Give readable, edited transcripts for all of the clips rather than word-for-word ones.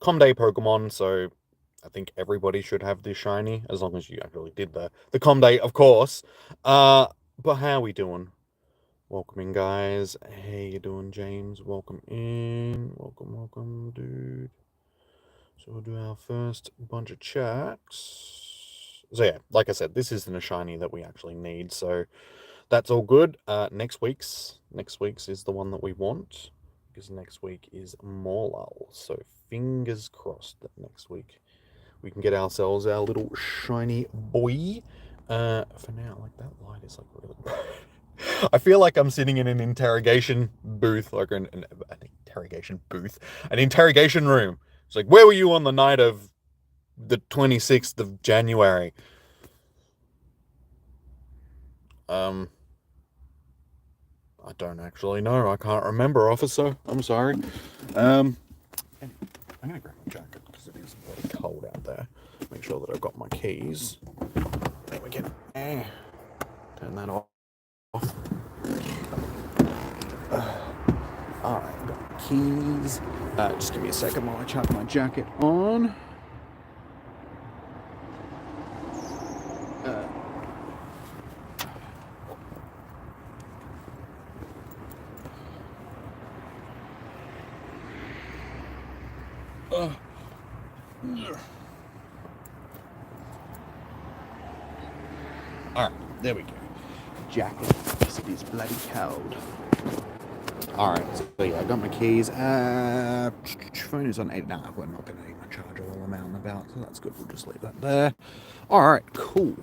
Com Day Pokemon, so I think everybody should have this shiny, as long as you actually did the Com Day, of course. But how are we doing? Welcome in, guys. How you doing, James? Welcome in. Welcome, dude. So we'll do our first bunch of checks. So yeah, like I said, this isn't a shiny that we actually need, so that's all good. Next week's is the one that we want, because next week is Morlul. So fingers crossed that next week we can get ourselves our little shiny boy. For now, like, that light is like really bright. I feel like I'm sitting in an interrogation booth, like an interrogation booth, an interrogation room. It's like, where were you on the night of the 26th of January? I don't actually know. I can't remember, officer. I'm sorry. I'm gonna grab my jacket because it is very cold out there. Make sure that I've got my keys. There we go. Turn that off. Alright, got my keys. Just give me a second while I chuck my jacket on. Alright, there we go. Jacket, because it is bloody cold. Alright, so yeah, I got my keys. Phone is on 8. Nah, we're not going to need my charger while I'm out and about, so that's good. We'll just leave that there. Alright, cool.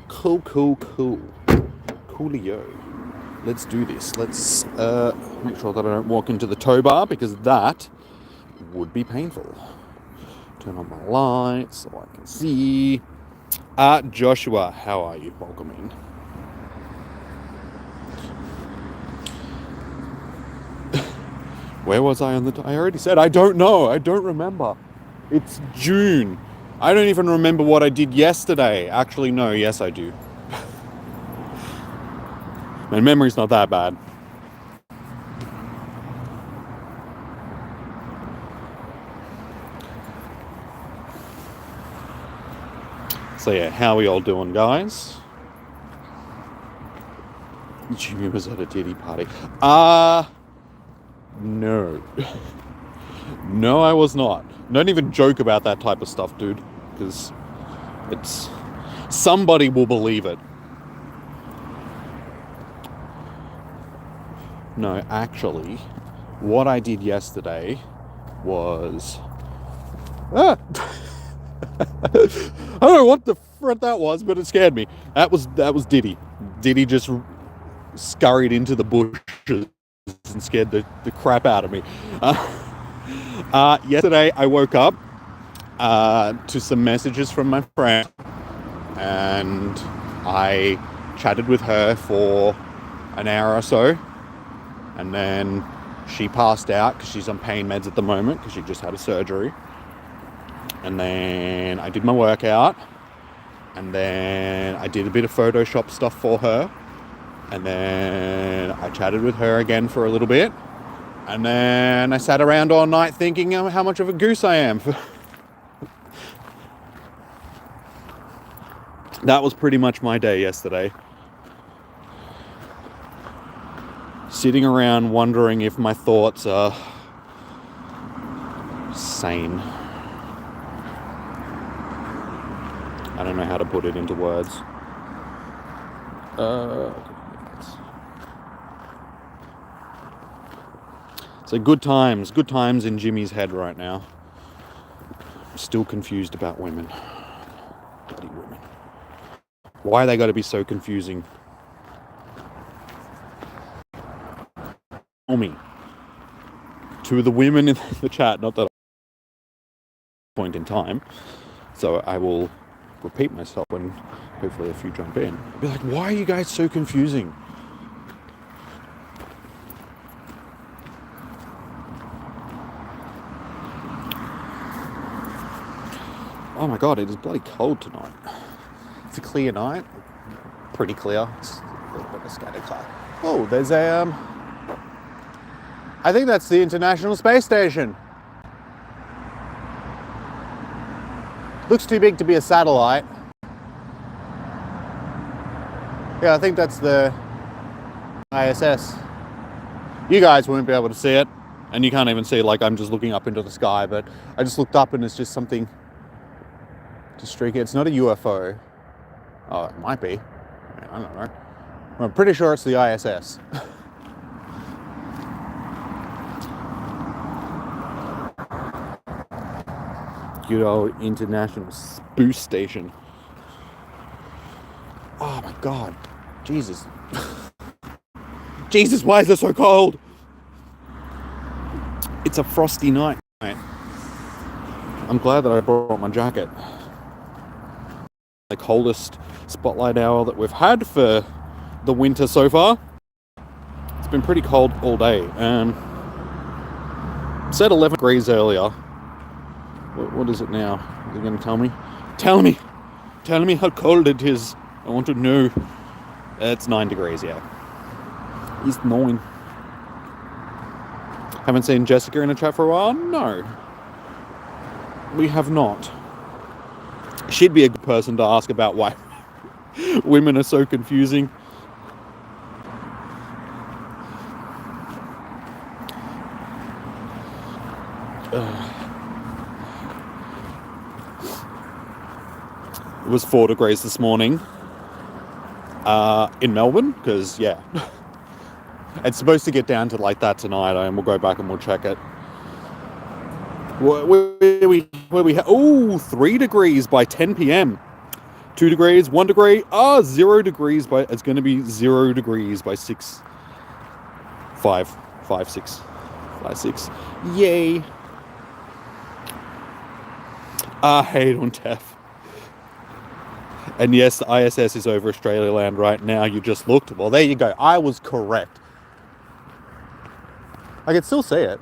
Coolio. Let's do this. Let's make sure that I don't walk into the tow bar, because that would be painful. Turn on my lights so I can see. Joshua, how are you? Welcome in. Where was I on the... I already said I don't know. I don't remember. It's June. I don't even remember what I did yesterday. Actually, no. Yes, I do. My memory's not that bad. So yeah, how are we all doing, guys? Jimmy was at a titty party. No. No, I was not. Don't even joke about that type of stuff, dude. Because it's... somebody will believe it. No, actually, what I did yesterday was... I don't know what the frick that was, but it scared me. That was Diddy. Diddy just scurried into the bushes and scared the crap out of me. Yesterday I woke up to some messages from my friend, and I chatted with her for an hour or so, and then she passed out because she's on pain meds at the moment because she just had a surgery. And then I did my workout, and then I did a bit of Photoshop stuff for her, and then I chatted with her again for a little bit, and then I sat around all night thinking how much of a goose I am. That was pretty much my day yesterday. Sitting around wondering if my thoughts are sane. I don't know how to put it into words. So good times in Jimmy's head right now. I'm still confused about women. Bloody women. Why they got to be so confusing? Tell me. To the women in the chat, not that point in time. So I will repeat myself when hopefully a few jump in. Be like, why are you guys so confusing? Oh my god, it is bloody cold tonight. It's a clear night. Pretty clear. It's a little bit of scattered cloud. Oh, there's a I think that's the International Space Station. Looks too big to be a satellite. Yeah, I think that's the ISS. You guys won't be able to see it, and you can't even see, like, I'm just looking up into the sky, but I just looked up and it's just something just streaky. It's not a UFO. Oh, it might be. I don't know. I'm pretty sure it's the ISS. Good old International Space Station. Oh my God. Jesus. Jesus, why is it so cold? It's a frosty night. I'm glad that I brought my jacket. The coldest spotlight hour that we've had for the winter so far. It's been pretty cold all day. Said 11 degrees earlier. What is it now? Is it going to tell me? Tell me how cold it is. I want to know. It's 9 degrees, yeah. It's 9. Haven't seen Jessica in the chat for a while? No. We have not. She'd be a good person to ask about why women are so confusing. It was 4 degrees this morning in Melbourne, because, yeah, it's supposed to get down to like that tonight, and we'll go back and we'll check it. Where we 3 degrees by 10 p.m. 2 degrees, 1 degree, 0 degrees by, it's going to be 0 degrees by 6, 5, 6. Yay. Hey, on Tef. And yes, the ISS is over Australia land right now. You just looked. Well, there you go. I was correct. I can still see it.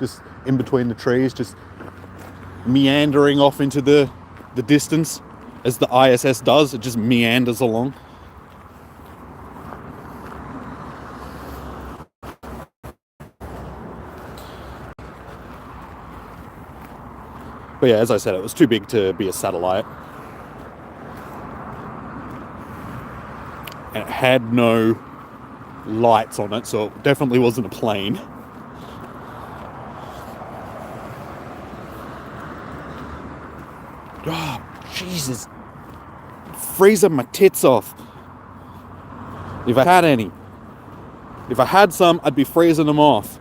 Just in between the trees, just meandering off into the distance, as the ISS does. It just meanders along. But yeah, as I said, it was too big to be a satellite. And it had no lights on it, so it definitely wasn't a plane. Oh, Jesus. Freezing my tits off. If I had any. If I had some, I'd be freezing them off.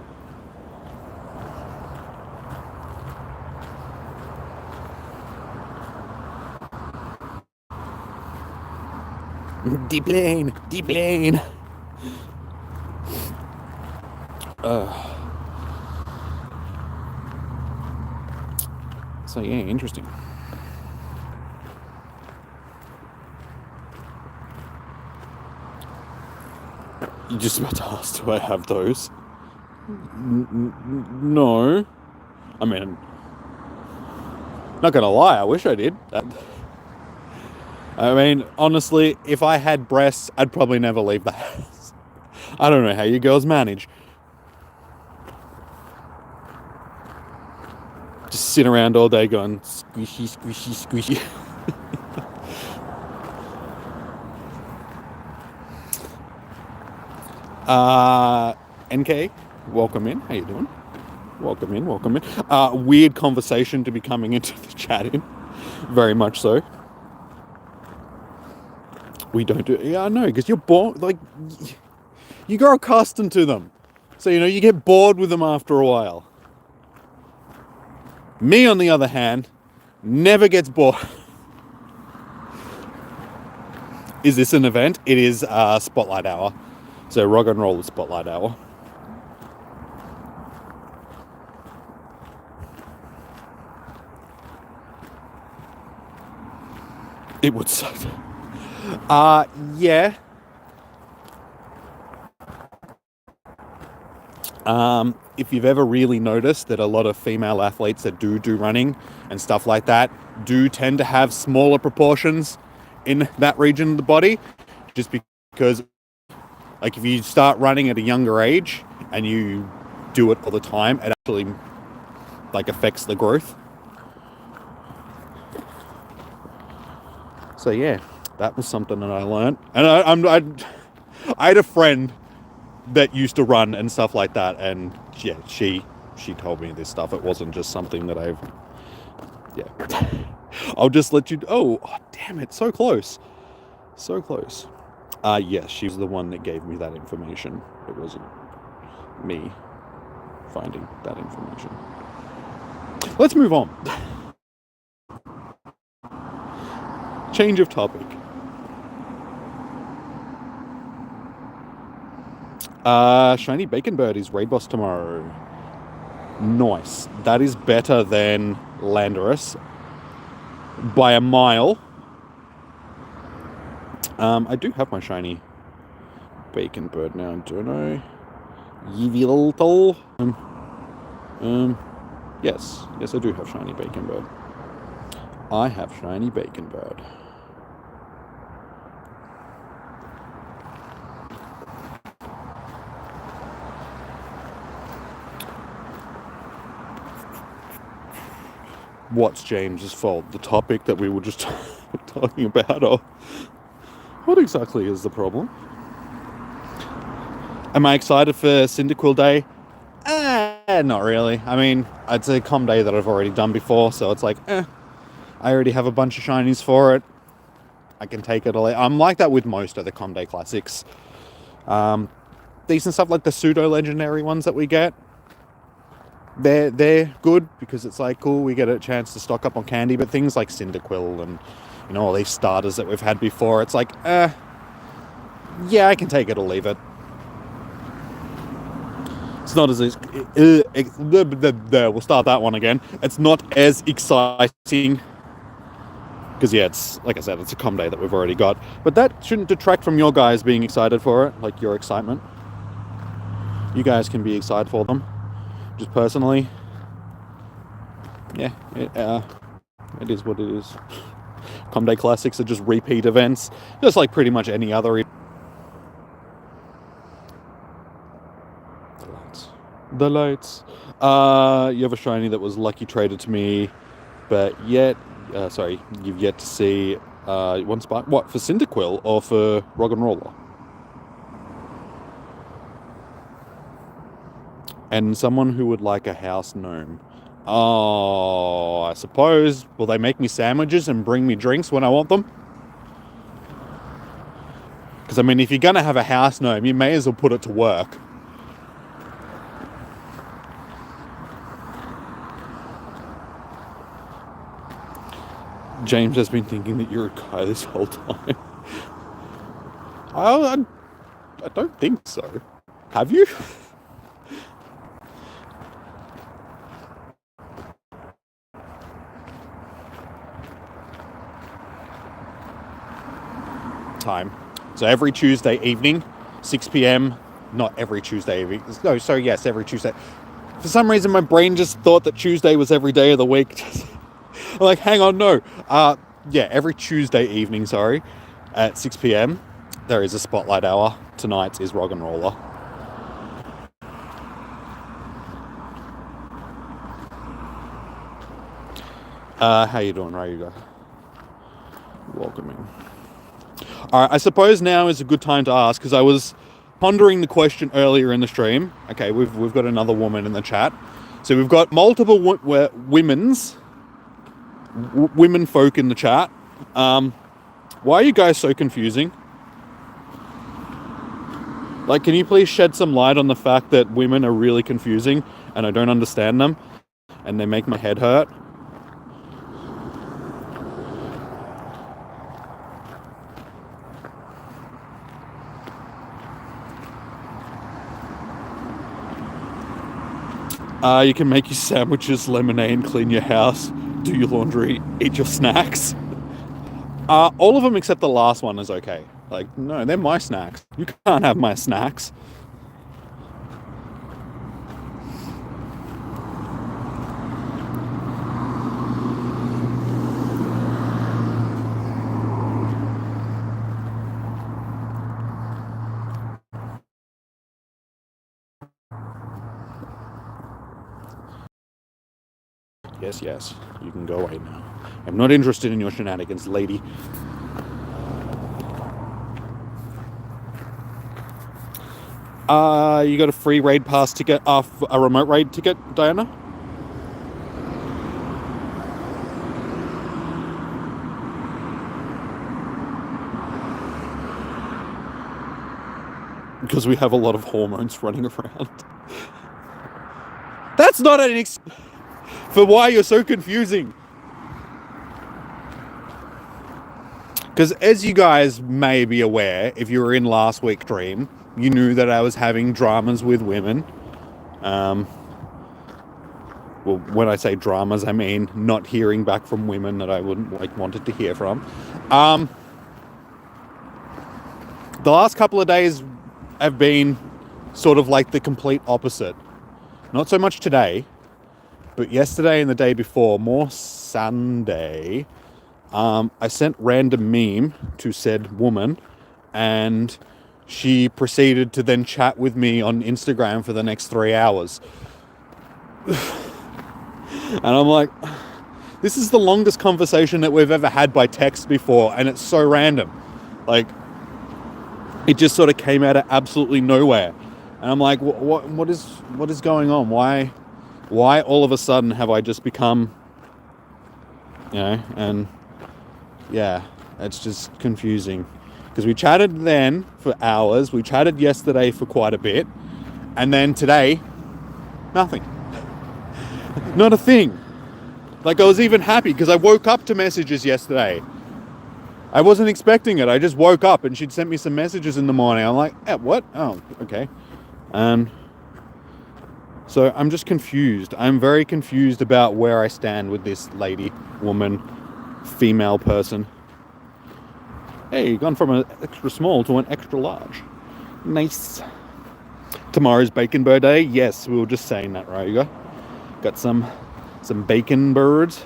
Deep lane. So yeah, interesting. You're just about to ask, do I have those? No. I mean, not gonna lie, I wish I did. I mean, honestly, if I had breasts, I'd probably never leave the house. I don't know how you girls manage. Just sit around all day going, squishy. NK, welcome in. How you doing? Welcome in. Weird conversation to be coming into the chat in. Very much so. We don't do... Yeah, I know, because you're bored. Like, you grow accustomed to them. So, you get bored with them after a while. Me, on the other hand, never gets bored. Is this an event? It is Spotlight Hour. So, Roggenrola Spotlight Hour. It would suck. Yeah. If you've ever really noticed that a lot of female athletes that do running and stuff like that do tend to have smaller proportions in that region of the body, just because, like, if you start running at a younger age and you do it all the time, it actually, like, affects the growth. So yeah, that was something that I learned. And I had a friend that used to run and stuff like that, and yeah, she told me this stuff. It wasn't just something that yeah. I'll just let you. Oh, damn it! So close, so close. Yes, she was the one that gave me that information. It wasn't me finding that information. Let's move on. Change of topic. Shiny Bacon Bird is raid boss tomorrow. Nice. That is better than Landorus by a mile. I do have my shiny Bacon Bird now, don't I? Yeeviltal. Yes, I do have shiny Bacon Bird. I have shiny Bacon Bird. What's James's fault? The topic that we were just talking about, or what exactly is the problem? Am I excited for Cyndaquil Day? Not really. I mean, it's a com day that I've already done before, so it's like, I already have a bunch of shinies for it. I can take it. I'm like that with most of the com day classics. Decent stuff like the pseudo legendary ones that we get. They're good because it's like cool, we get a chance to stock up on candy, but things like Cyndaquil and all these starters that we've had before, it's like, yeah, I can take it or leave it. It's not as we'll start that one again. It's not as exciting because yeah, it's like I said, it's a com day that we've already got, but that shouldn't detract from your guys being excited for it, like your excitement. You guys can be excited for them. Just personally, yeah, it is what it is. Com day classics are just repeat events, just like pretty much any other. The lights. You have a shiny that was lucky traded to me, but yet, you've yet to see one spot. What, for Cyndaquil or for Roggenrola? And someone who would like a house gnome. Oh, I suppose. Will they make me sandwiches and bring me drinks when I want them? Because, I mean, if you're going to have a house gnome, you may as well put it to work. James has been thinking that you're a guy this whole time. I don't think so. Have you? Time. So every Tuesday evening, 6 p.m. Not every Tuesday evening. No, sorry, yes, every Tuesday. For some reason, my brain just thought that Tuesday was every day of the week. I'm like, hang on, no. Yeah, every Tuesday evening, at 6 p.m. there is a Spotlight Hour. Tonight's is Roggenrola. How you doing, Ryuga? Welcoming. Alright, I suppose now is a good time to ask, because I was pondering the question earlier in the stream. Okay, we've got another woman in the chat. So we've got multiple women folk in the chat. Why are you guys so confusing? Like, can you please shed some light on the fact that women are really confusing and I don't understand them and they make my head hurt? You can make your sandwiches, lemonade, clean your house, do your laundry, eat your snacks. All of them except the last one is okay. Like, no, they're my snacks. You can't have my snacks. Yes, you can go away now. I'm not interested in your shenanigans, lady. You got a free raid pass ticket, a remote raid ticket, Diana? Because we have a lot of hormones running around. That's not an for why you're so confusing. Because as you guys may be aware, if you were in last week's stream, you knew that I was having dramas with women. Well, when I say dramas, I mean not hearing back from women that I wouldn't wanted to hear from. The last couple of days have been sort of like the complete opposite. Not so much today, but yesterday and the day before, more Sunday, I sent random meme to said woman, and she proceeded to then chat with me on Instagram for the next 3 hours. And I'm like, this is the longest conversation that we've ever had by text before, and it's so random. Like, it just sort of came out of absolutely nowhere. And I'm like, what is going on? Why all of a sudden have I just become, and yeah, it's just confusing. Because we chatted then for hours, we chatted yesterday for quite a bit, and then today, nothing. Not a thing. Like, I was even happy because I woke up to messages yesterday. I wasn't expecting it. I just woke up and she'd sent me some messages in the morning. I'm like, what? Oh, okay. So I'm just confused. I'm very confused about where I stand with this lady, woman, female person. Hey, gone from an extra small to an extra large. Nice. Tomorrow's bacon bird day. Yes, we were just saying that, right? You got some bacon birds.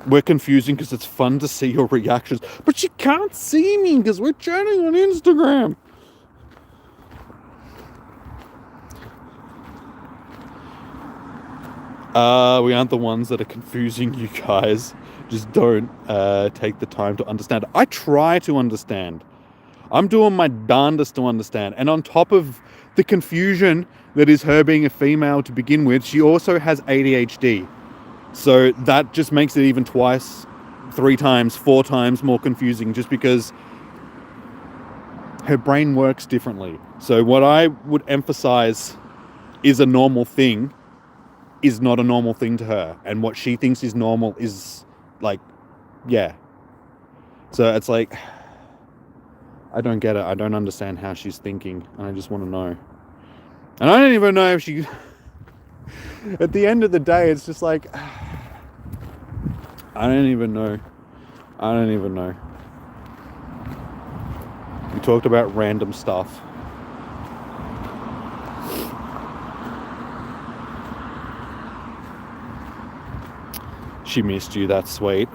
We're confusing because it's fun to see your reactions, but you can't see me because we're chatting on Instagram. We aren't the ones that are confusing you guys. Just don't take the time to understand. I try to understand. I'm doing my darndest to understand. And on top of the confusion that is her being a female to begin with, she also has ADHD. So that just makes it even twice, 3 times, 4 times more confusing just because her brain works differently. So what I would emphasize is a normal thing is not a normal thing to her. And what she thinks is normal is like, yeah. So it's like, I don't get it. I don't understand how she's thinking. And I just want to know. And I don't even know if she... At the end of the day, it's just like... I don't even know. We talked about random stuff. She missed you, that's sweet.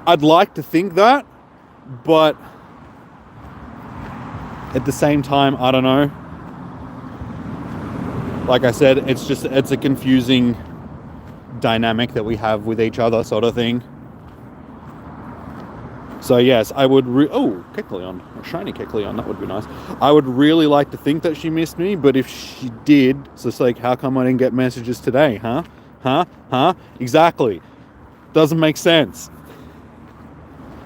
I'd like to think that, but at the same time, I don't know. Like I said, it's a confusing dynamic that we have with each other, sort of thing. So yes, I would Kecleon, a shiny Kecleon, that would be nice. I would really like to think that she missed me, but if she did, it's just like, how come I didn't get messages today, huh? Exactly. Doesn't make sense.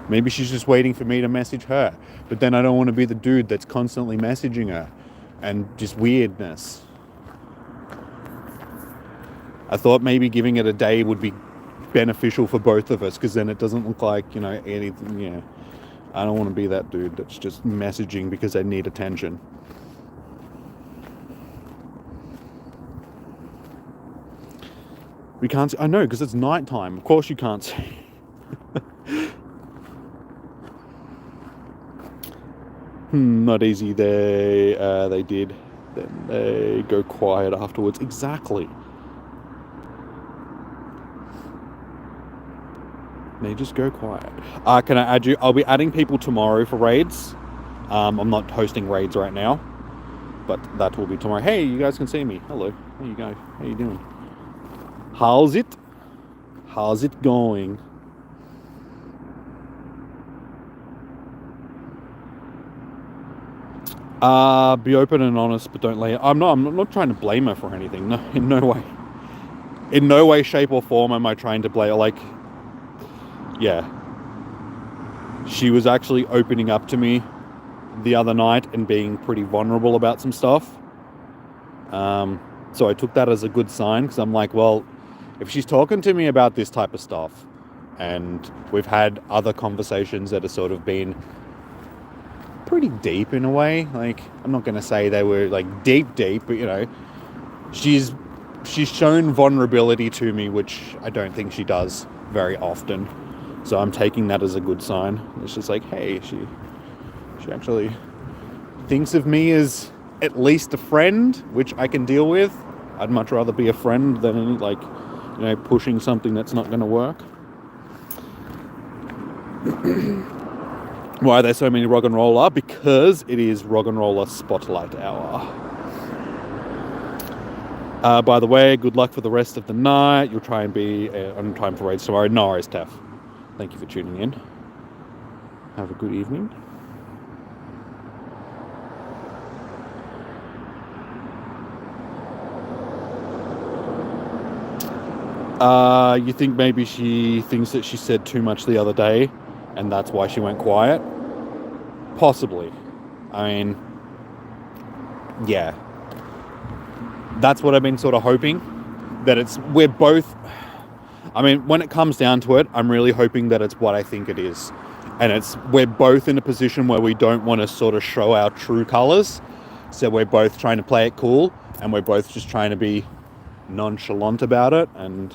Maybe she's just waiting for me to message her, but then I don't want to be the dude that's constantly messaging her, and just weirdness. I thought maybe giving it a day would be beneficial for both of us, because then it doesn't look like, anything, I don't want to be that dude that's just messaging because they need attention. We can't see. I know, because it's nighttime. Of course you can't see. Not easy. They did. Then they go quiet afterwards. Exactly. They just go quiet. Can I add you? I'll be adding people tomorrow for raids. I'm not hosting raids right now, but that will be tomorrow. Hey, you guys can see me. Hello. There you go. How you doing? How's it going? Be open and honest, but don't lay. I'm not trying to blame her for anything. No, in no way. In no way, shape, or form am I trying to blame her. Like, yeah. She was actually opening up to me the other night and being pretty vulnerable about some stuff. So I took that as a good sign, because I'm like, well, if she's talking to me about this type of stuff, and we've had other conversations that have sort of been pretty deep in a way, like, I'm not going to say they were like deep, but you know, she's shown vulnerability to me, which I don't think she does very often. So I'm taking that as a good sign. It's just like, hey, she actually thinks of me as at least a friend, which I can deal with. I'd much rather be a friend than, like, you know, pushing something that's not going to work. Why are there so many Roggenrola? Because it is Roggenrola Spotlight Hour. By the way, good luck for the rest of the night. You'll try and be on time for raids tomorrow. No worries, Taff. Thank you for tuning in. Have a good evening. You think maybe she thinks that she said too much the other day, and that's why she went quiet? Possibly. I mean, yeah. That's what I've been sort of hoping. That we're both... I mean, when it comes down to it, I'm really hoping that it's what I think it is. And we're both in a position where we don't want to sort of show our true colours. So we're both trying to play it cool, and we're both just trying to be nonchalant about it. And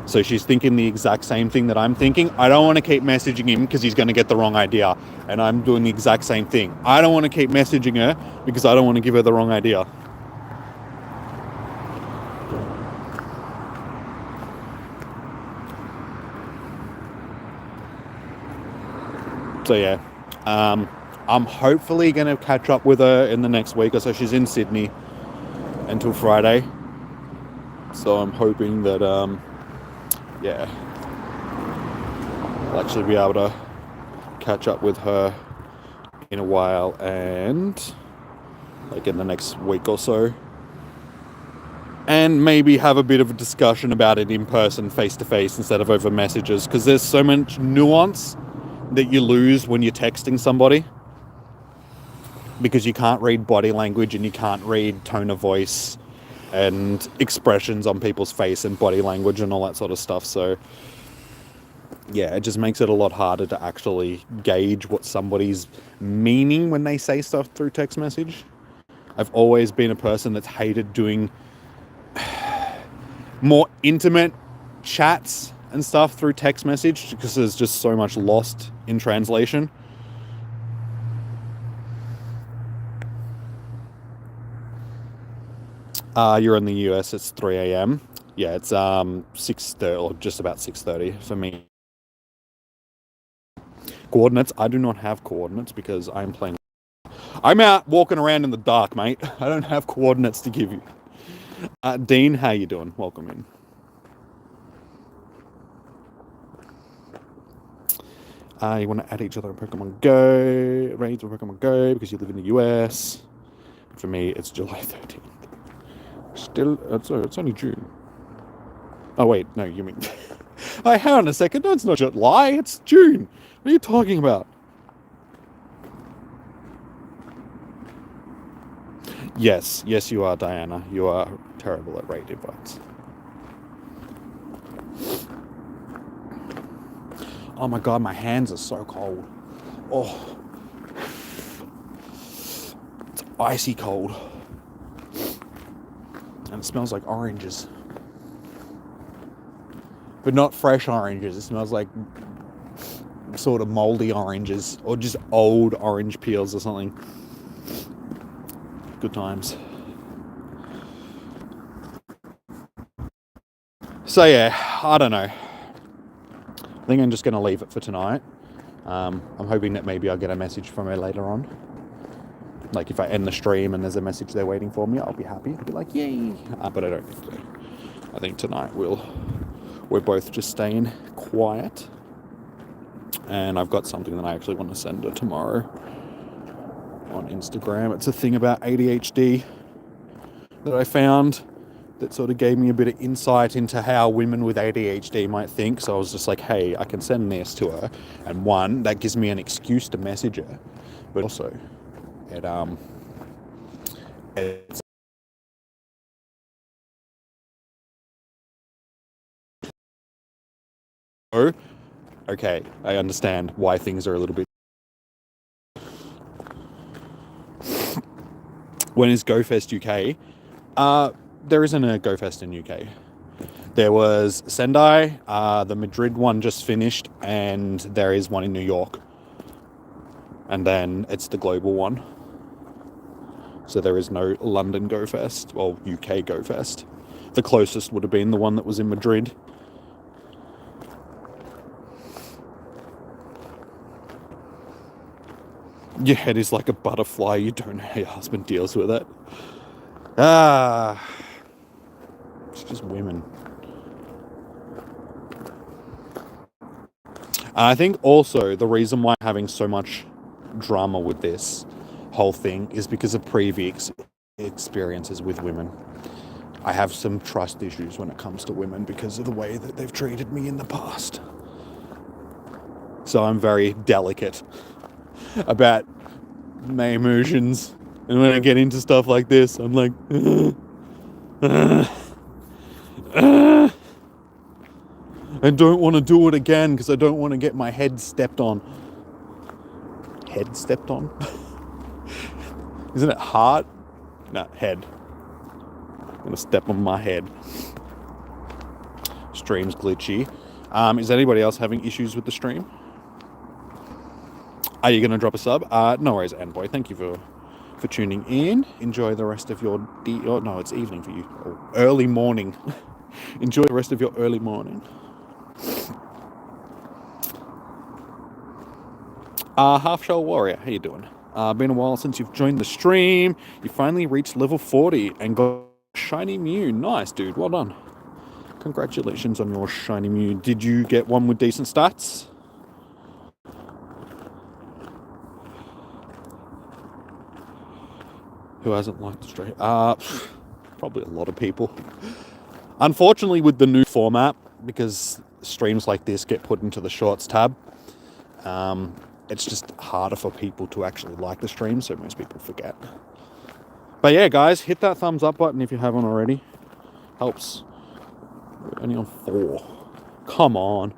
so she's thinking the exact same thing that I'm thinking. I don't want to keep messaging him because he's going to get the wrong idea. And I'm doing the exact same thing. I don't want to keep messaging her because I don't want to give her the wrong idea. So yeah, I'm hopefully going to catch up with her in the next week or so. She's in Sydney until Friday. So I'm hoping that, yeah, I'll actually be able to catch up with her in a while, and like in the next week or so, and maybe have a bit of a discussion about it in person, face to face, instead of over messages, because there's so much nuance that you lose when you're texting somebody, because you can't read body language and you can't read tone of voice and expressions on people's face and body language and all that sort of stuff. So yeah, it just makes it a lot harder to actually gauge what somebody's meaning when they say stuff through text message. I've always been a person that's hated doing more intimate chats and stuff through text message, because there's just so much lost in translation. You're in the US, it's 3 a.m. Yeah, it's 6:30, or just about 6:30 for me. Coordinates, I do not have coordinates because I'm playing. I'm out walking around in the dark, mate. I don't have coordinates to give you. Dean, how you doing? Welcome in. You want to add each other on Pokemon Go, raids on Pokemon Go, because you live in the US. For me, it's July 13th. Still, it's only June. Oh, wait, no, you mean... Hey, hang on a second, no, it's not July, it's June. What are you talking about? Yes, you are, Diana. You are terrible at raid invites. Oh my god, my hands are so cold. Oh. It's icy cold. And it smells like oranges. But not fresh oranges. It smells like sort of moldy oranges, or just old orange peels or something. Good times. So yeah, I don't know. I think I'm just going to leave it for tonight. I'm hoping that maybe I'll get a message from her later on. Like if I end the stream and there's a message there waiting for me, I'll be happy. I'll be like, yay! But I don't think so. I think tonight we're both just staying quiet. And I've got something that I actually want to send her tomorrow. on Instagram. It's a thing about ADHD that I found that sort of gave me a bit of insight into how women with ADHD might think. So I was just like, hey, I can send this to her. And one, that gives me an excuse to message her. But also, it's okay, I understand why things are a little bit. When is GoFest UK? There isn't a GoFest in UK. There was Sendai, the Madrid one just finished, and there is one in New York. And then it's the global one. So there is no London GoFest, or UK GoFest. The closest would have been the one that was in Madrid. Your head is like a butterfly, you don't know how your husband deals with it. It's just women. I think also the reason why I'm having so much drama with this whole thing is because of previous experiences with women. I have some trust issues when it comes to women because of the way that they've treated me in the past. So I'm very delicate about my emotions. And when I get into stuff like this, I'm like, I don't want to do it again because I don't want to get my head stepped on. Head stepped on? Isn't it heart? No, head. I'm going to step on my head. Stream's glitchy. Is anybody else having issues with the stream? Are you going to drop a sub? No worries, Anboy. Thank you for tuning in. Enjoy the rest of your no, it's evening for you. Oh, early morning. Enjoy the rest of your early morning. Half Shell Warrior, how you doing? Been a while since you've joined the stream. You finally reached level 40 and got Shiny Mew. Nice, dude. Well done. Congratulations on your Shiny Mew. Did you get one with decent stats? Who hasn't liked the stream? Probably a lot of people. Unfortunately, with the new format, because streams like this get put into the shorts tab, it's just harder for people to actually like the stream, so most people forget. But yeah, guys, hit that thumbs up button if you haven't already. Helps. We're only on 4. Come on.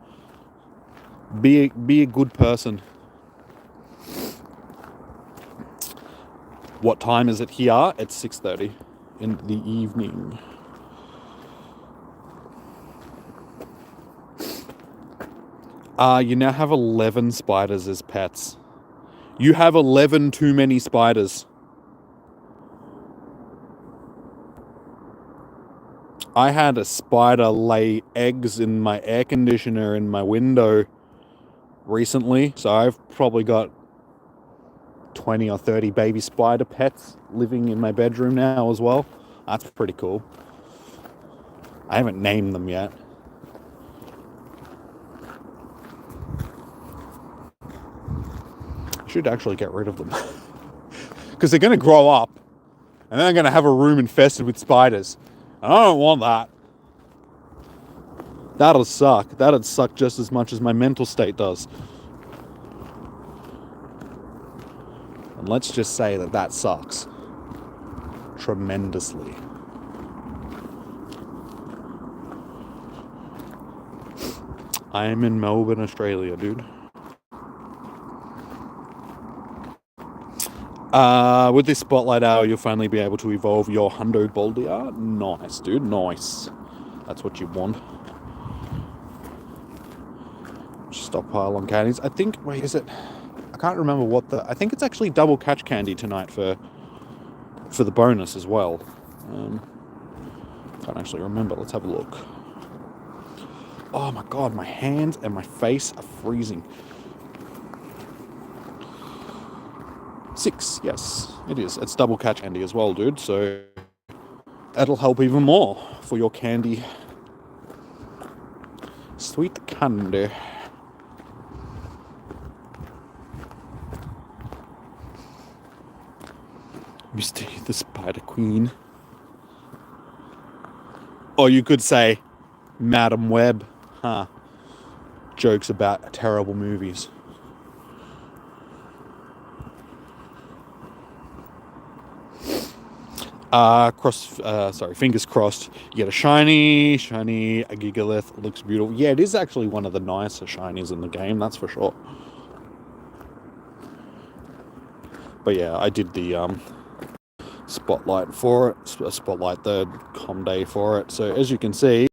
Be a good person. What time is it here? It's 6:30 in the evening. You now have 11 spiders as pets. You have 11 too many spiders. I had a spider lay eggs in my air conditioner in my window recently, so I've probably got 20 or 30 baby spider pets living in my bedroom now as well. That's pretty cool. I haven't named them yet. Should actually get rid of them. Because they're going to grow up and then they're going to have a room infested with spiders. And I don't want that. That'll suck. That'd suck just as much as my mental state does. And let's just say that that sucks. Tremendously. I am in Melbourne, Australia, dude. With this Spotlight Hour, you'll finally be able to evolve your Hundo Boldia. Nice, dude. Nice. That's what you want. Stockpile on candies. I think, wait, is it? I can't remember what I think it's actually double catch candy tonight for the bonus as well. Can't actually remember. Let's have a look. Oh my god, my hands and my face are freezing. 6, yes, it is. It's double catch candy as well, dude, so that'll help even more for your candy. Sweet candy. Misty the Spider Queen. Or you could say Madam Web. Huh. Jokes about terrible movies. Fingers crossed. You get a shiny, a Gigalith. It looks beautiful. Yeah, it is actually one of the nicer shinies in the game, that's for sure. But yeah, I did the spotlight for it. Spotlight, the com day for it. So as you can see,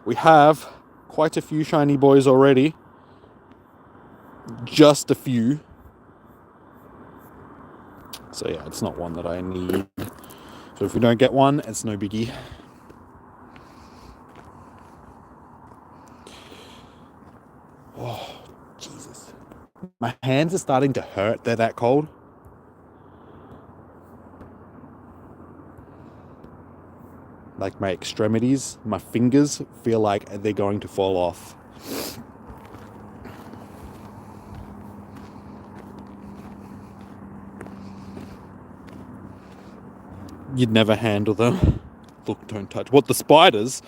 we have quite a few shiny boys already. Just a few. So yeah, it's not one that I need. So if we don't get one, it's no biggie. Oh, Jesus. My hands are starting to hurt. They're that cold. Like my extremities, my fingers feel like they're going to fall off. You'd never handle them. Look, don't touch. What, the spiders?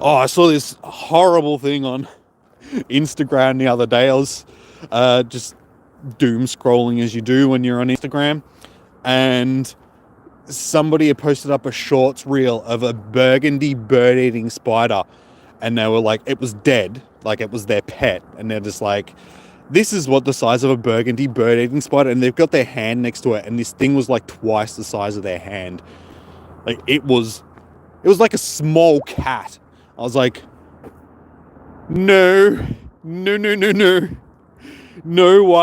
Oh, I saw this horrible thing on Instagram the other day. I was just doom scrolling as you do when you're on Instagram. And somebody had posted up a shorts reel of a burgundy bird-eating spider. And they were like, it was dead. Like it was their pet. And they're just like, this is what the size of a burgundy bird-eating spider, and they've got their hand next to it, and this thing was like twice the size of their hand. Like it was like a small cat. I was like, no, why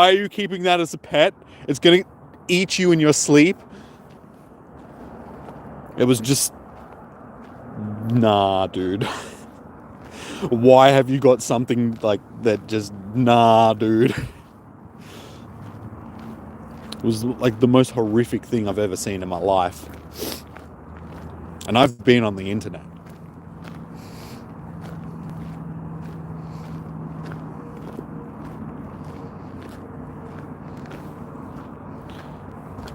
are you keeping that as a pet? It's gonna eat you in your sleep. It was just, nah, dude. Why have you got something like that? Just nah, dude. It was like the most horrific thing I've ever seen in my life. And I've been on the internet.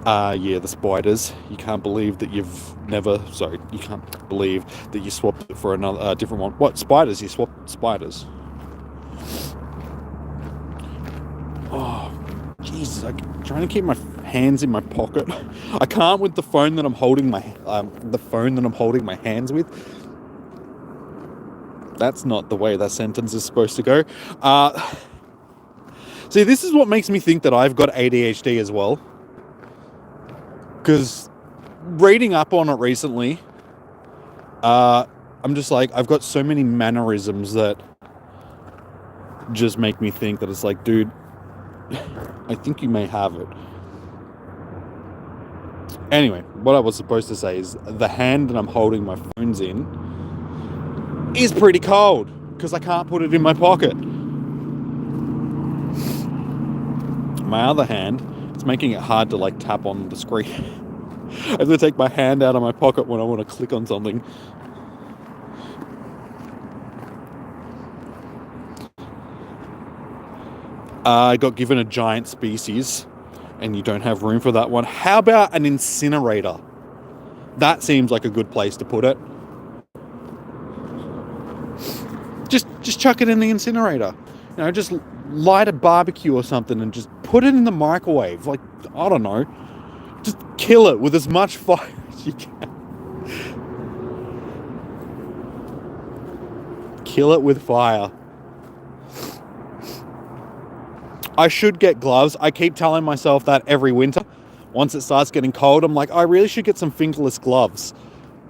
Yeah, the spiders. You can't believe that you can't believe that you swapped it for another different one. What, spiders? You swapped spiders. Oh, Jesus. I'm trying to keep my hands in my pocket. I can't with the phone that I'm holding my hands with. That's not the way that sentence is supposed to go. See, this is what makes me think that I've got ADHD as well. Because reading up on it recently, I'm just like, I've got so many mannerisms that just make me think that it's like, dude, I think you may have it. Anyway, what I was supposed to say is the hand that I'm holding my phones in is pretty cold because I can't put it in my pocket. My other hand, it's making it hard to like tap on the screen. I have to take my hand out of my pocket when I want to click on something. I got given a giant species and you don't have room for that one. How about an incinerator? That seems like a good place to put it. Just chuck it in the incinerator. You know, just light a barbecue or something and just put it in the microwave. Like, I don't know. Just kill it with as much fire as you can. Kill it with fire. I should get gloves. I keep telling myself that every winter. Once it starts getting cold, I'm like, I really should get some fingerless gloves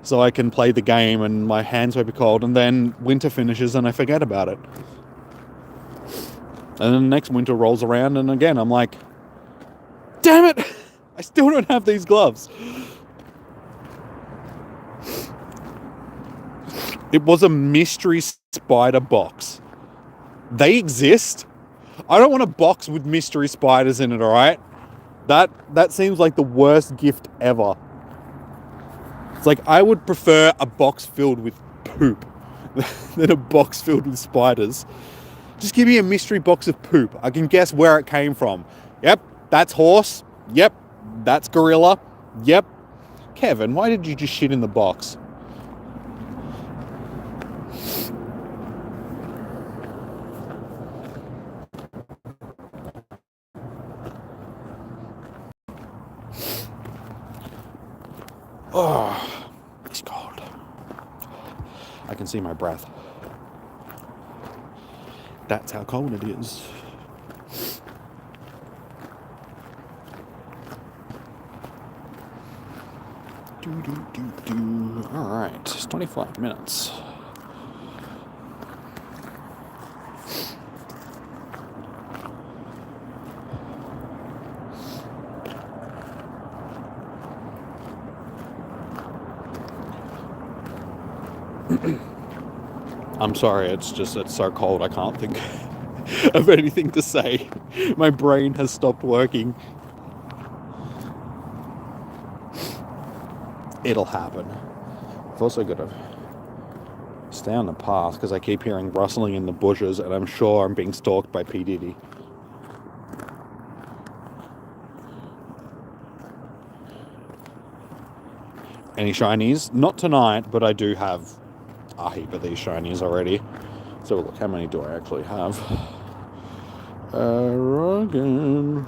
so I can play the game and my hands won't be cold. And then winter finishes and I forget about it. And then the next winter rolls around and again, I'm like, damn it! I still don't have these gloves. It was a mystery spider box. They exist. I don't want a box with mystery spiders in it, alright? That seems like the worst gift ever. It's like, I would prefer a box filled with poop than a box filled with spiders. Just give me a mystery box of poop. I can guess where it came from. Yep, that's horse. Yep, That's Gorilla. Yep. Kevin, why did you just shit in the box? Oh, it's cold. I can see my breath. That's how cold it is. Alright, it's 25 minutes. I'm sorry, it's so cold I can't think of anything to say. My brain has stopped working. It'll happen. I've also got to stay on the path because I keep hearing rustling in the bushes and I'm sure I'm being stalked by P. Diddy. Any shinies? Not tonight, but I do have a heap of these shinies already. So look, how many do I actually have? Roggenrola.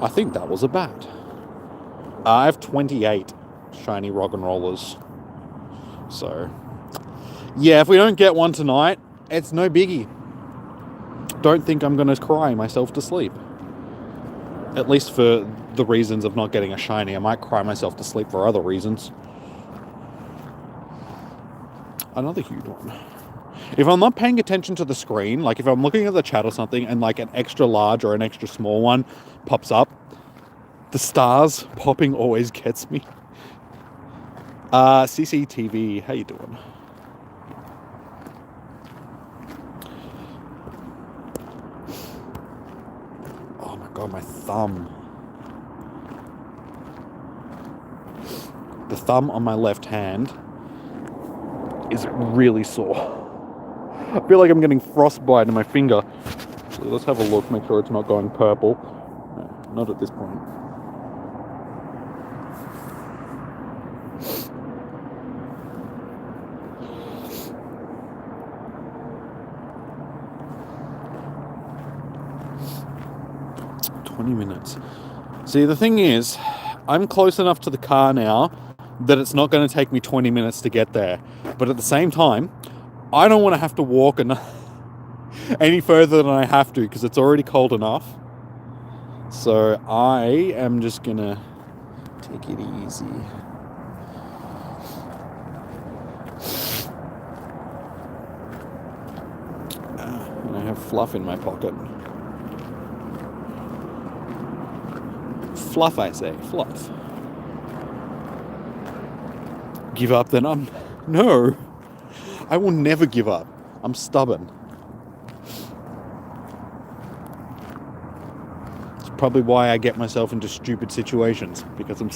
I think that was a bat. I have 28 shiny Roggenrolas. So, yeah, if we don't get one tonight, it's no biggie. Don't think I'm going to cry myself to sleep. At least for the reasons of not getting a shiny. I might cry myself to sleep for other reasons. Another huge one. If I'm not paying attention to the screen, like if I'm looking at the chat or something and like an extra large or an extra small one pops up, the stars popping always gets me. CCTV, how you doing? Oh my god, my thumb. The thumb on my left hand is really sore. I feel like I'm getting frostbite in my finger. So let's have a look, make sure it's not going purple. No, not at this point. Minutes. See, the thing is, I'm close enough to the car now that it's not going to take me 20 minutes to get there. But at the same time, I don't want to have to walk any further than I have to because it's already cold enough. So I am just going to take it easy. And I have fluff in my pocket. Fluff, I say. Fluff. Give up, then I'm... No. I will never give up. I'm stubborn. It's probably why I get myself into stupid situations. Because I'm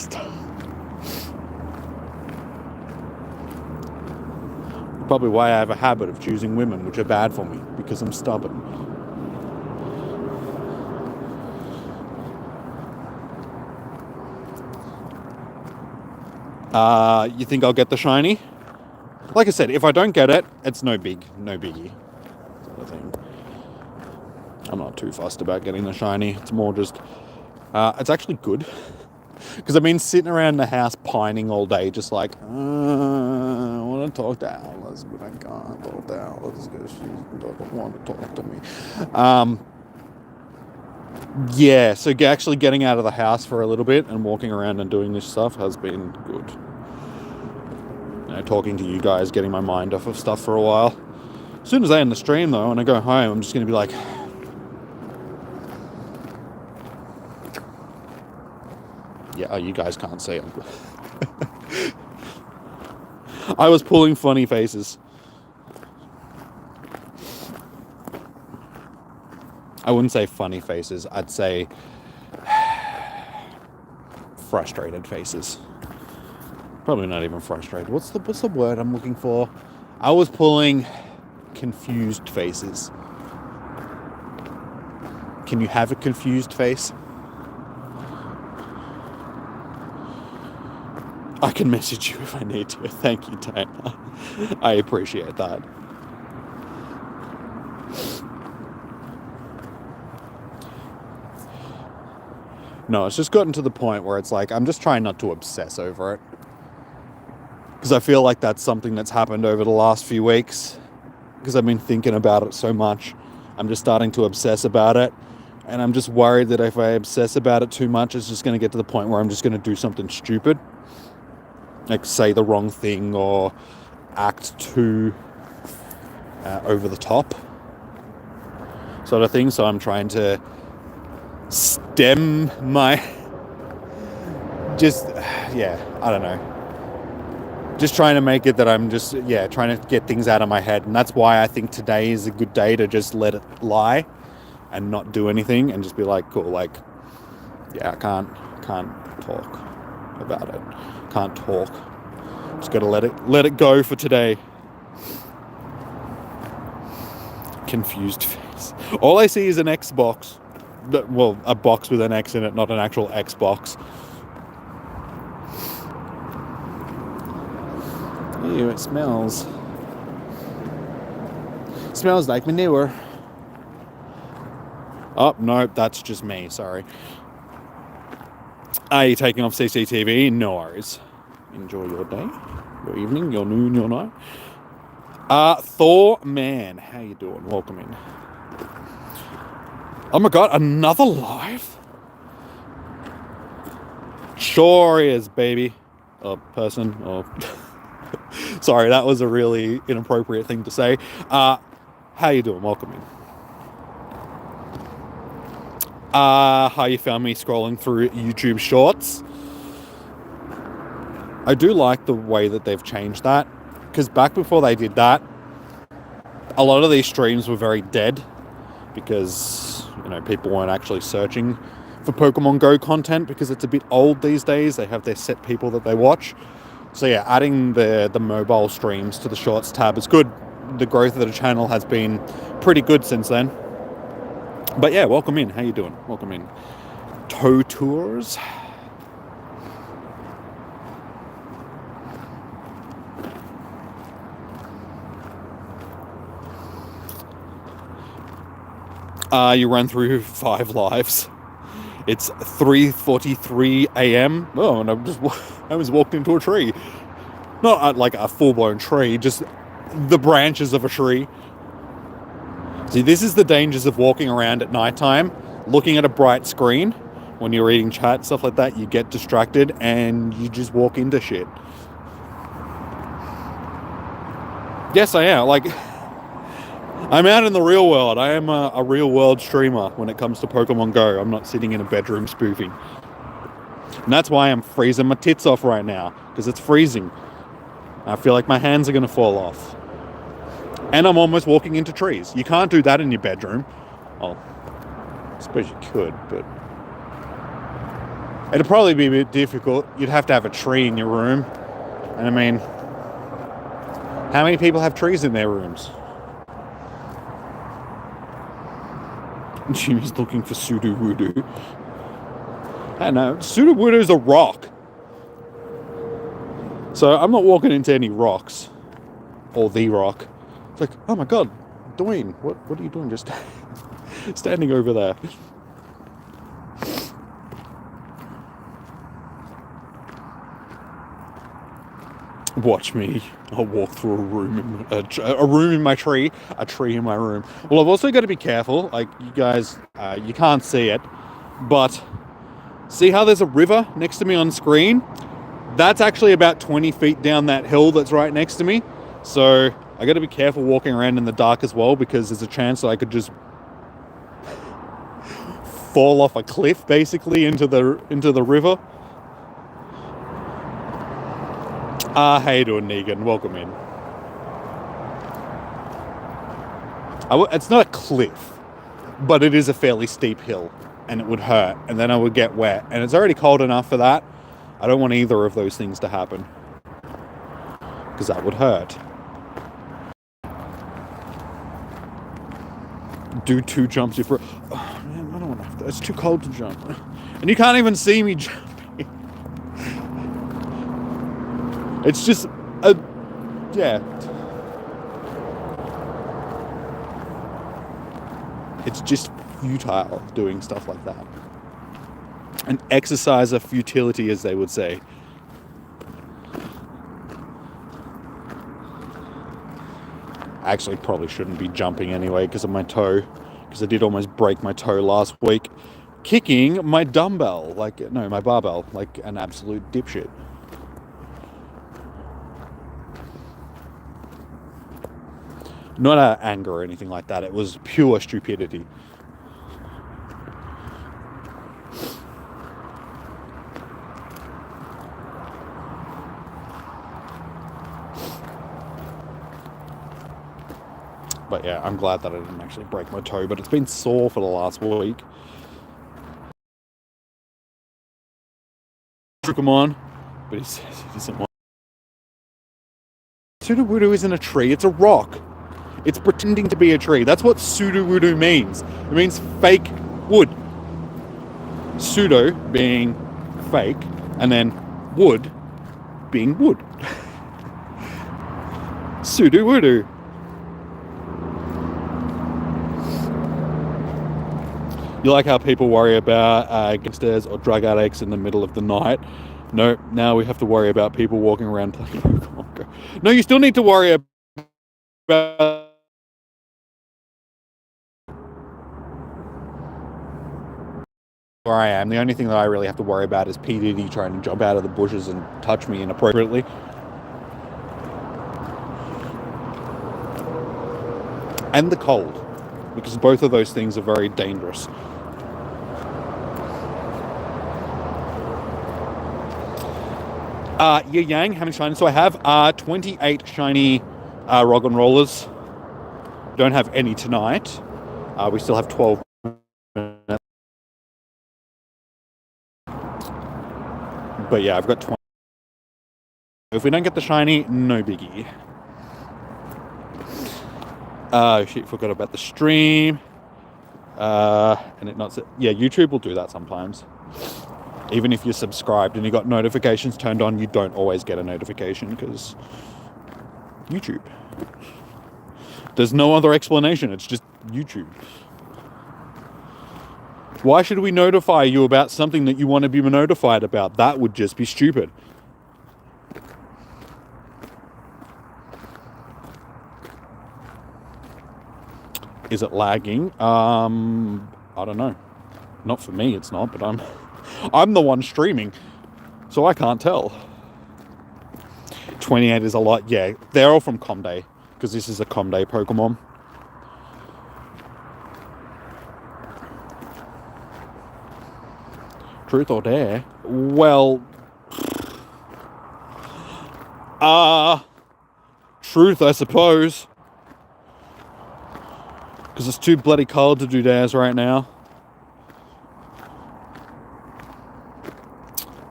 probably why I have a habit of choosing women which are bad for me. Because I'm stubborn. You think I'll get the shiny? Like I said, if I don't get it, it's no biggie. Sort of thing. I'm not too fussed about getting the shiny. It's more just, it's actually good. Because I've been sitting around the house pining all day, just like, I want to talk to Alice, but I can't talk to Alice because she doesn't want to talk to me. Yeah, so actually getting out of the house for a little bit and walking around and doing this stuff has been good. Talking to you guys, getting my mind off of stuff for a while. As soon as I end the stream, though, and I go home, I'm just going to be like... Yeah, you guys can't see it. I was pulling funny faces. I wouldn't say funny faces. I'd say frustrated faces. Probably not even frustrated. What's the word I'm looking for? I was pulling confused faces. Can you have a confused face? I can message you if I need to. Thank you, Dana. I appreciate that. No, it's just gotten to the point where it's like, I'm just trying not to obsess over it. Because I feel like that's something that's happened over the last few weeks. Because I've been thinking about it so much. I'm just starting to obsess about it. And I'm just worried that if I obsess about it too much, it's just going to get to the point where I'm just going to do something stupid. Like say the wrong thing or act too over the top. Sort of thing. So I'm trying to stem my... I don't know. Just trying to make it that I'm just, trying to get things out of my head. And that's why I think today is a good day to just let it lie and not do anything and just be like, cool, like, I can't talk about it. Can't talk. Just gotta let it go for today. Confused face. All I see is an Xbox. Well, a box with an X in it, not an actual Xbox. Ew, it smells. Smells like manure. Oh, no, that's just me, sorry. Are you taking off CCTV? No worries. Enjoy your day, your evening, your noon, your night. Thor Man, how you doing? Welcome in. Oh my god, another live? Sure is, baby. Or person, or... Sorry, that was a really inappropriate thing to say. How you doing? Welcome in. How you found me scrolling through YouTube Shorts? I do like the way that they've changed that, because back before they did that, a lot of these streams were very dead because, people weren't actually searching for Pokemon Go content because it's a bit old these days. They have their set people that they watch. So adding the mobile streams to the Shorts tab is good. The growth of the channel has been pretty good since then. But welcome in. How you doing? Welcome in. Toe Tours. You run through 5 lives. It's 3:43 a.m. Oh, and I was walked into a tree. Not like a full-blown tree, just the branches of a tree. See, this is the dangers of walking around at nighttime, looking at a bright screen. When you're reading chat, stuff like that, you get distracted and you just walk into shit. Yes, I am. Like, I'm out in the real world. I am a real world streamer when it comes to Pokemon Go. I'm not sitting in a bedroom spoofing. And that's why I'm freezing my tits off right now, because it's freezing. I feel like my hands are going to fall off. And I'm almost walking into trees. You can't do that in your bedroom. Well, I suppose you could, but... it'd probably be a bit difficult. You'd have to have a tree in your room. And I mean... how many people have trees in their rooms? Jimmy's looking for Sudowoodo. I don't know. Sudowoodo's a rock. So I'm not walking into any rocks. Or the rock. It's like, oh my god, Dwayne, what are you doing just standing over there? Watch me. I'll walk through a room in my tree, a tree in my room. Well, I've also got to be careful. Like, you guys, you can't see it, but see how there's a river next to me on screen? That's actually about 20 feet down that hill that's right next to me. So I got to be careful walking around in the dark as well, because there's a chance that I could just fall off a cliff basically into the river. How you doing, Negan? Welcome in. It's not a cliff, but it is a fairly steep hill, and it would hurt, and then I would get wet, and it's already cold enough for that. I don't want either of those things to happen, because that would hurt. Do 2 jumps if... oh, man, It's too cold to jump. And you can't even see me jumping. It's just yeah. It's just futile doing stuff like that. An exercise of futility, as they would say. I actually probably shouldn't be jumping anyway because of my toe, because I did almost break my toe last week kicking my dumbbell, my barbell, like an absolute dipshit. Not out of anger or anything like that, it was pure stupidity. But yeah, I'm glad that I didn't actually break my toe, but it's been sore for the last week. Pokémon, but he says he doesn't want. Sudowoodo isn't a tree, it's a rock. It's pretending to be a tree. That's what Sudowoodo means. It means fake wood. Pseudo being fake, and then wood being wood. Sudowoodo. You like how people worry about gangsters or drug addicts in the middle of the night? No, now we have to worry about people walking around playing Pokemon Go. No, you still need to worry about where I am. The only thing that I really have to worry about is P. Diddy trying to jump out of the bushes and touch me inappropriately. And the cold, because both of those things are very dangerous. Yang, how many shinies do I have? 28 shiny Roggenrolas. Don't have any tonight. We still have 12 minutes. But yeah, I've got 20. If we don't get the shiny, no biggie. Shit, forgot about the stream. And it not... Yeah, YouTube will do that sometimes. Even if you're subscribed and you got notifications turned on, you don't always get a notification because YouTube. There's no other explanation. It's just YouTube. Why should we notify you about something that you want to be notified about? That would just be stupid. Is it lagging? I don't know. Not for me, it's not, but I'm the one streaming, so I can't tell. 28 is a lot. Yeah, they're all from Comday, because this is a Comday Pokemon. Truth or dare? Well, truth, I suppose. Because it's too bloody cold to do dares right now.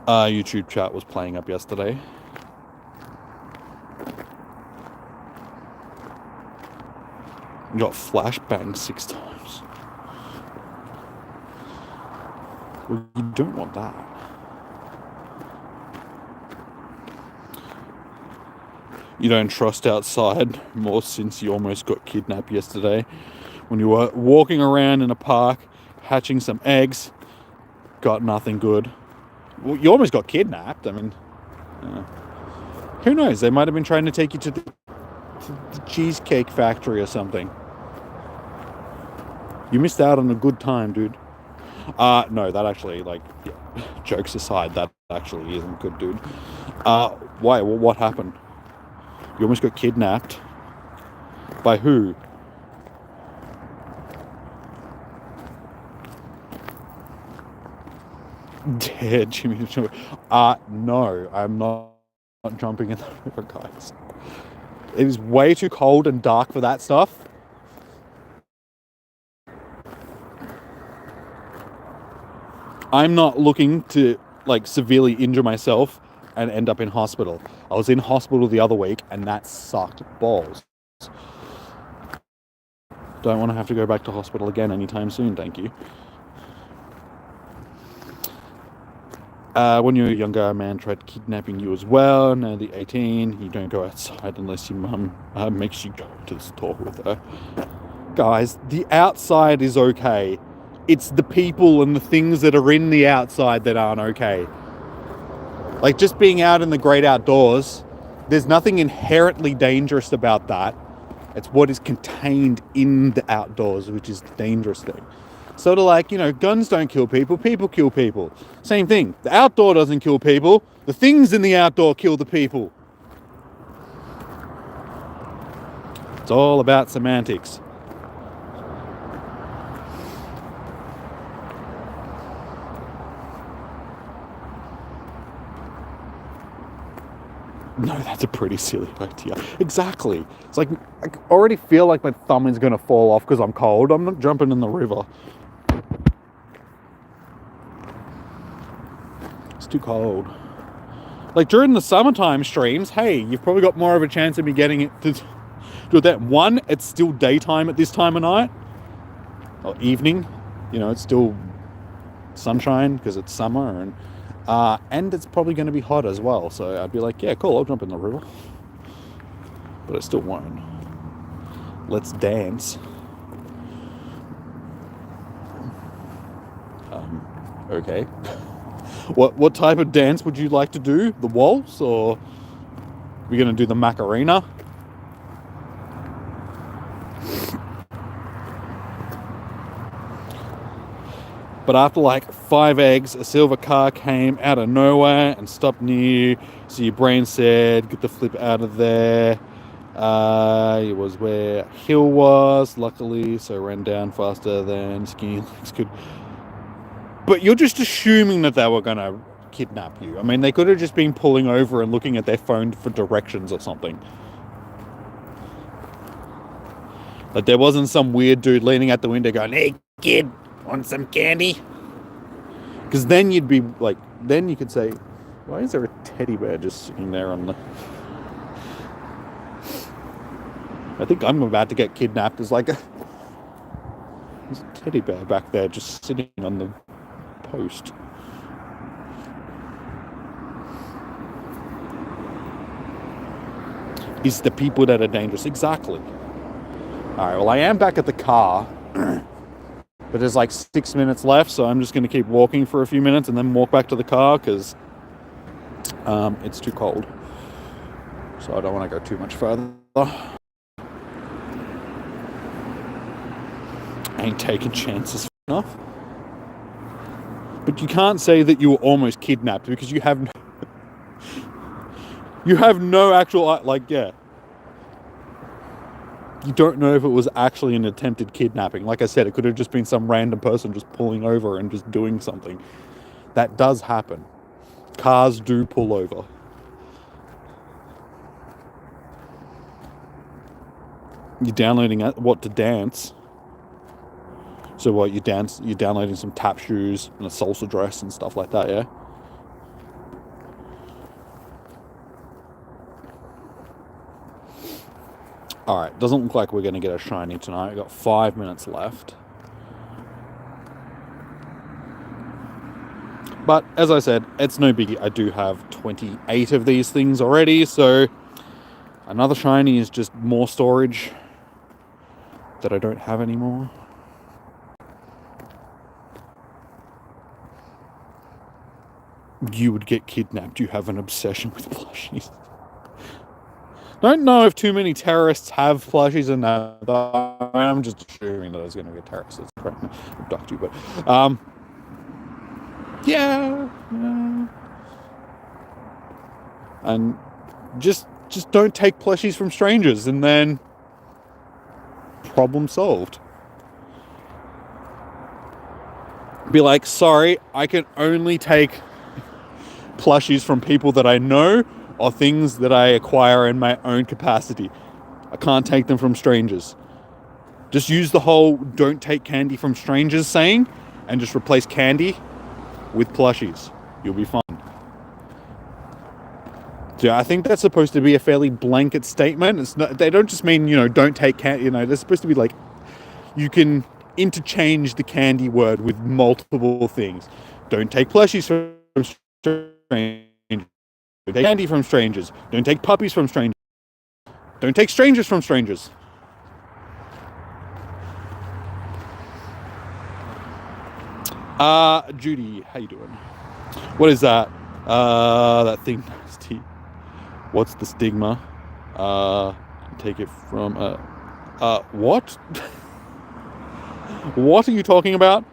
YouTube chat was playing up yesterday. You got flashbanged 6 times. Well, you don't want that. You don't trust outside more since you almost got kidnapped yesterday. When you were walking around in a park, hatching some eggs, got nothing good. Well, you almost got kidnapped. I mean, who knows? They might have been trying to take you to the cheesecake factory or something. You missed out on a good time, dude. No, that actually, jokes aside, that actually isn't good, dude. Why? Well, what happened? You almost got kidnapped. By who? Dead Jimmy. No, I'm not jumping in the river, guys. It is way too cold and dark for that stuff. I'm not looking to severely injure myself and end up in hospital. I was in hospital the other week and that sucked balls. Don't want to have to go back to hospital again anytime soon, thank you. When you were younger, a man tried kidnapping you as well. Now the 18, you don't go outside unless your mum makes you go to the store with her. Guys, the outside is okay. It's the people and the things that are in the outside that aren't okay. Like just being out in the great outdoors, there's nothing inherently dangerous about that. It's what is contained in the outdoors, which is the dangerous thing. Sort of like, guns don't kill people, people kill people. Same thing. The outdoor doesn't kill people. The things in the outdoor kill the people. It's all about semantics. No, that's a pretty silly idea. Exactly. It's like, I already feel like my thumb is going to fall off because I'm cold. I'm not jumping in the river. It's too cold. Like during the summertime streams, hey, you've probably got more of a chance of me getting it to do that. One, it's still daytime at this time of night. Or evening. It's still sunshine because it's summer, and it's probably going to be hot as well. So I'd be like, yeah, cool, I'll jump in the river. But I still won't. Let's dance. Okay. What type of dance would you like to do? The waltz, or we're going to do the Macarena? But after like 5 eggs, a silver car came out of nowhere and stopped near you. So your brain said, get the flip out of there. It was where a hill was, luckily, so ran down faster than skinny legs could. But you're just assuming that they were going to kidnap you. I mean, they could have just been pulling over and looking at their phone for directions or something. Like there wasn't some weird dude leaning out the window going, hey kid, want some candy? Because then you'd be like, then you could say, why is there a teddy bear just sitting there on the... I think I'm about to get kidnapped. There's a teddy bear back there just sitting on the post. It's the people that are dangerous. Exactly. Alright, well I am back at the car. But there's like 6 minutes left, so I'm just going to keep walking for a few minutes and then walk back to the car because it's too cold. So I don't want to go too much further. I ain't taking chances enough. But you can't say that you were almost kidnapped because you have no actual, you don't know if it was actually an attempted kidnapping. Like I said, it could have just been some random person just pulling over and just doing something. That does happen. Cars do pull over. You're downloading what to dance. So what, you're downloading some tap shoes and a salsa dress and stuff like that, yeah? Alright, doesn't look like we're going to get a shiny tonight. We've got 5 minutes left. But, as I said, it's no biggie. I do have 28 of these things already, so another shiny is just more storage that I don't have anymore. You would get kidnapped. You have an obsession with plushies. Don't know if too many terrorists have plushies in that. I'm just assuming that there's going to be a terrorist that's trying to abduct you, but yeah. And just don't take plushies from strangers, and then problem solved. Be like, sorry, I can only take plushies from people that I know or things that I acquire in my own capacity. I can't take them from strangers. Just use the whole don't take candy from strangers saying and just replace candy with plushies. You'll be fine. So I think that's supposed to be a fairly blanket statement. It's not, they don't just mean, don't take candy, they're supposed to be like, you can interchange the candy word with multiple things. Don't take plushies from strangers. Don't take candy from strangers. Don't take puppies from strangers. Don't take strangers from strangers. Judy, how you doing? What is that? That thing nasty. What's the stigma? Take it from, what? What are you talking about?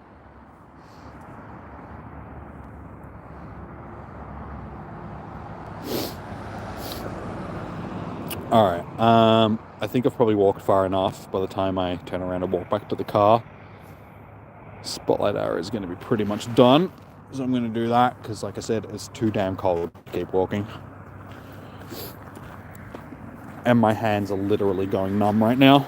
Alright, I think I've probably walked far enough by the time I turn around and walk back to the car. Spotlight hour is going to be pretty much done, so I'm going to do that, because like I said, it's too damn cold to keep walking. And my hands are literally going numb right now.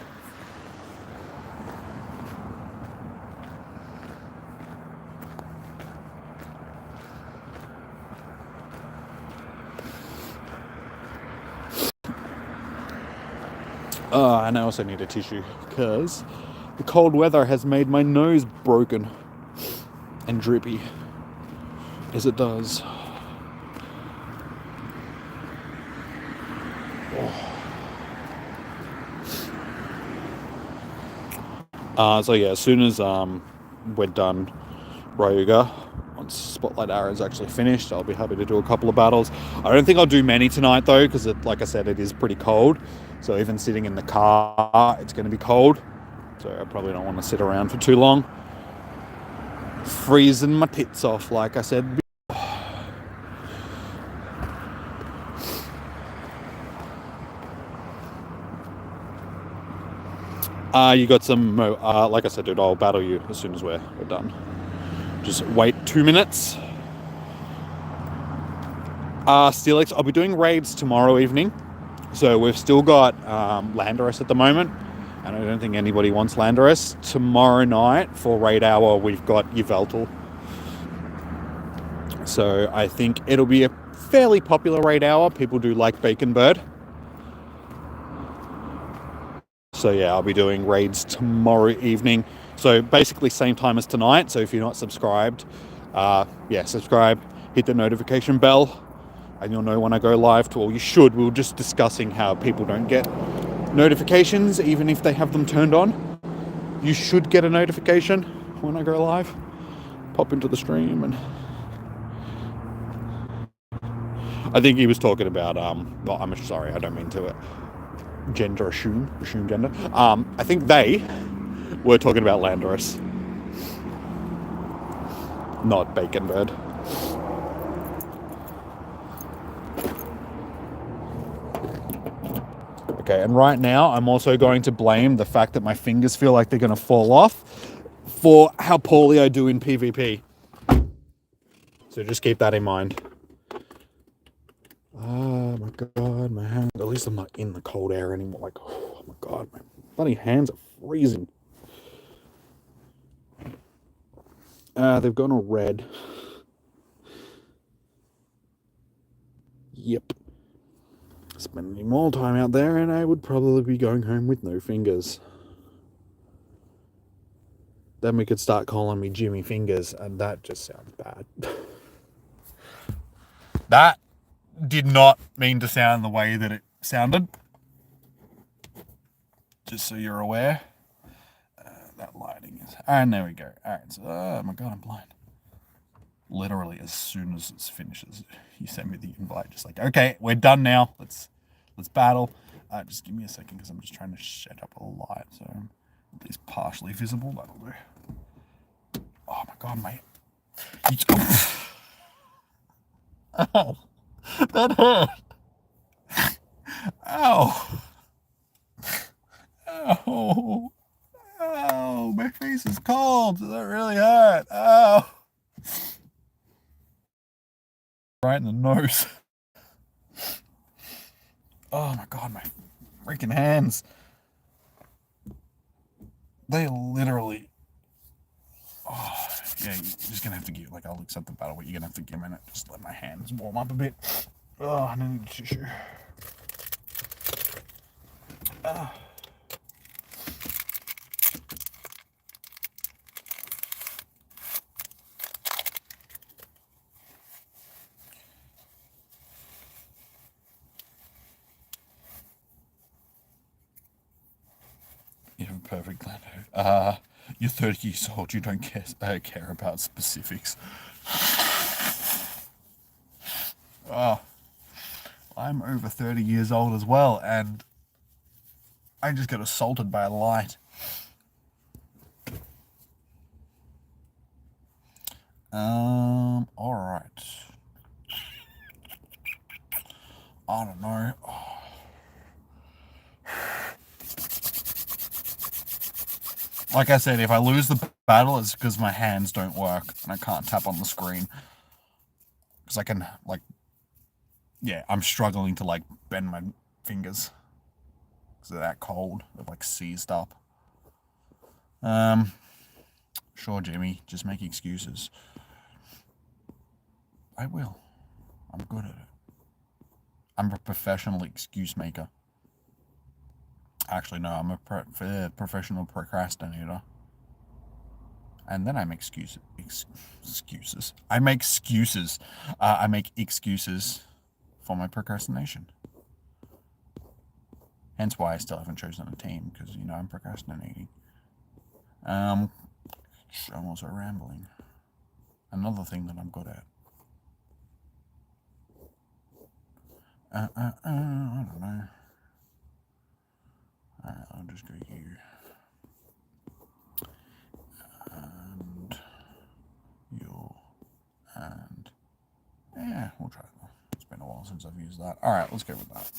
And I also need a tissue because the cold weather has made my nose broken and drippy, as it does. So yeah, as soon as we're done Roga, once Spotlight Hour is actually finished, I'll be happy to do a couple of battles. I don't think I'll do many tonight though, because like I said, it is pretty cold. So even sitting in the car, it's going to be cold. So I probably don't want to sit around for too long. Freezing my tits off, like I said. You got some, like I said, dude, I'll battle you as soon as we're done. Just wait 2 minutes. Steelix, I'll be doing raids tomorrow evening. So we've still got Landorus at the moment. And I don't think anybody wants Landorus. Tomorrow night for raid hour, we've got Yveltal. So I think it'll be a fairly popular raid hour. People do like Bacon Bird. So yeah, I'll be doing raids tomorrow evening. So basically same time as tonight. So if you're not subscribed, subscribe, hit the notification bell, and you'll know when I go live. Well, you should. We were just discussing how people don't get notifications, even if they have them turned on. You should get a notification when I go live. Pop into the stream, and I think he was talking about, well, I'm sorry, I don't mean to assume gender. I think they were talking about Landorus, not Bacon Bird. Okay, and right now I'm also going to blame the fact that my fingers feel like they're going to fall off for how poorly I do in PvP. So just keep that in mind. Oh my god, my hands. At least I'm not in the cold air anymore. Like, oh my god, my bloody hands are freezing. They've gone all red. Yep. Spending more time out there, and I would probably be going home with no fingers. Then we could start calling me Jimmy Fingers, and that just sounds bad. That did not mean to sound the way that it sounded. Just so you're aware. That lighting is... And there we go. Alright, so... Oh my god, I'm blind. Literally, as soon as it finishes, you send me the invite. Just like, okay, we're done now. Let's battle. Just give me a second, because I'm just trying to set up a light, so at least partially visible. That'll do. Oh my god, mate. Ow. That hurt. Ow. Ow. Ow. My face is cold. That really hurt. Ow. Right in the nose. Oh my god, my freaking hands. They literally... Oh, yeah, you're just gonna have to give... Like, I'll accept the battle, but you're gonna have to give me a minute. Just let my hands warm up a bit. Oh, I need a tissue. perfect, Lando. You're 30 years old. You don't care about specifics. I'm over 30 years old as well, and I just got assaulted by a light. All right. I don't know. Like I said, if I lose the battle, it's because my hands don't work and I can't tap on the screen. Because I can, like, yeah, I'm struggling to, like, bend my fingers. Because they're that cold. They're, like, seized up. Sure, Jimmy, just make excuses. I will. I'm good at it. I'm a professional excuse maker. Actually, no, I'm a professional procrastinator. And then I make excuses. I make excuses. I make excuses for my procrastination. Hence why I still haven't chosen a team, because, you know, I'm procrastinating. I'm also rambling. Another thing that I'm good at. I don't know. Alright, I'll just go here. And you. And yeah, we'll try that. It's been a while since I've used that. Alright, let's go with that.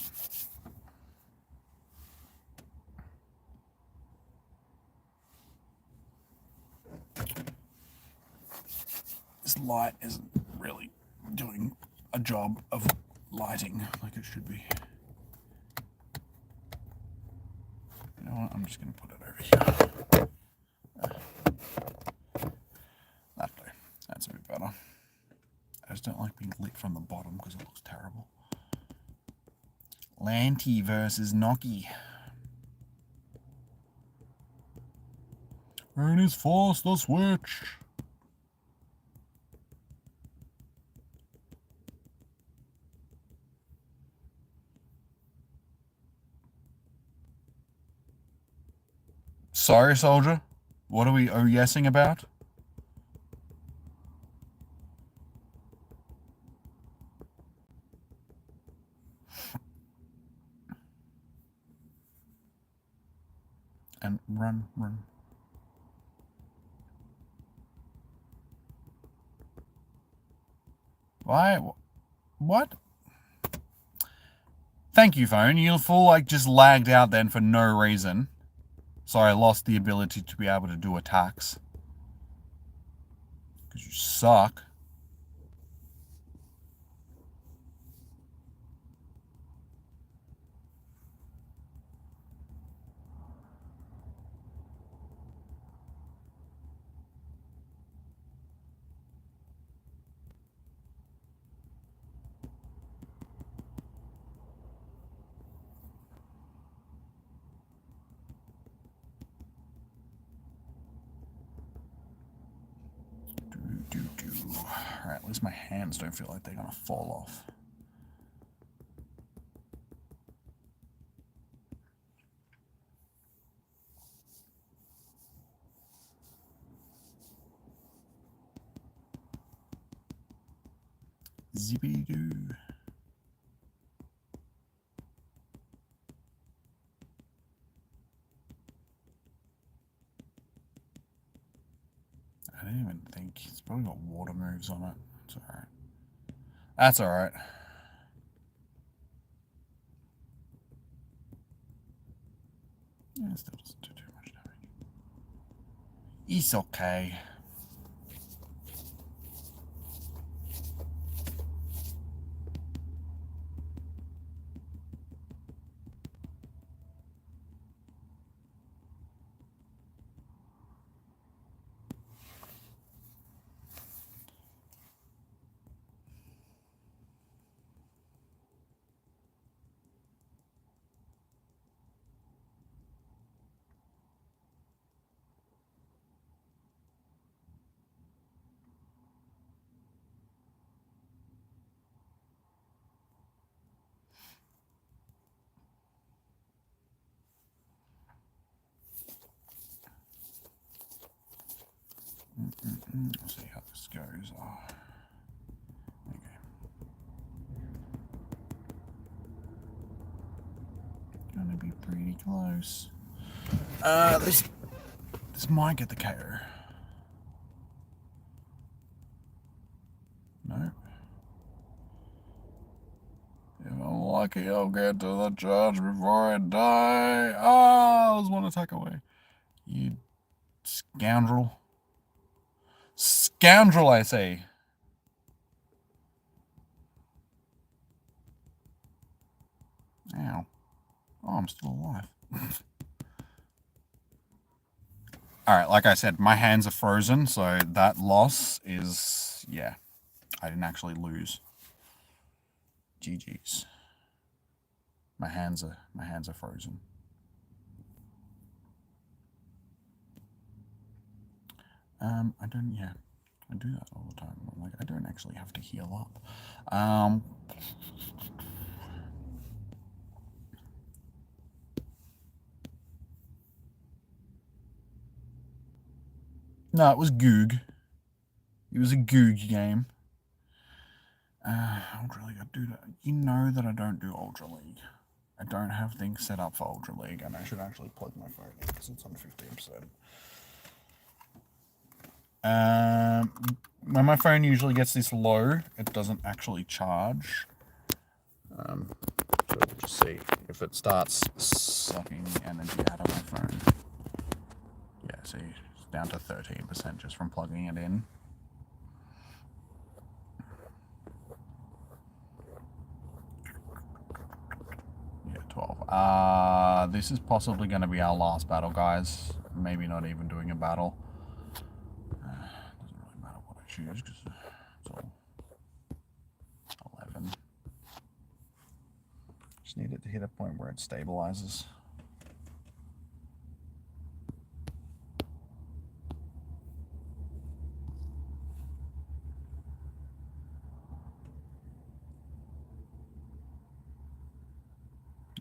This light isn't really doing a job of lighting like it should be. You know what? I'm just going to put it over here. That'll do. That's a bit better. I just don't like being lit from the bottom because it looks terrible. Lanty versus Noki. And he's forced the switch. Sorry, soldier. What are we yesing about? And run. Why? What? Thank you, phone. You full like just lagged out then for no reason. So I lost the ability to be able to do attacks. Because you suck. Alright, at least my hands don't feel like they're gonna fall off. Zippity doo. I didn't even think. It's probably got water moves on it. It's alright. That's alright. Yeah, it still doesn't do too much damage. It's okay. Let's see how this goes. Oh. Okay. Gonna be pretty close. This might get the KO. No. If I'm lucky, I'll get to the charge before I die. Oh, I was one attack away. You scoundrel. Scoundrel, I say. Ow. Oh, I'm still alive. Alright, like I said, my hands are frozen, so that loss is, yeah, I didn't actually lose. GG's. My hands are frozen. I do that all the time. I'm like, I don't actually have to heal up. No, it was Goog. It was a Goog game. Ultra League, I do that. You know that I don't do Ultra League. I don't have things set up for Ultra League, and I should actually plug my phone in because it's on 15%. When my phone usually gets this low, it doesn't actually charge. So we'll just see if it starts sucking energy out of my phone. Yeah, see, it's down to 13% just from plugging it in. Yeah, 12. This is possibly going to be our last battle, guys. Maybe not even doing a battle. Doesn't really matter what I choose because it's all 11. Just need it to hit a point where it stabilizes.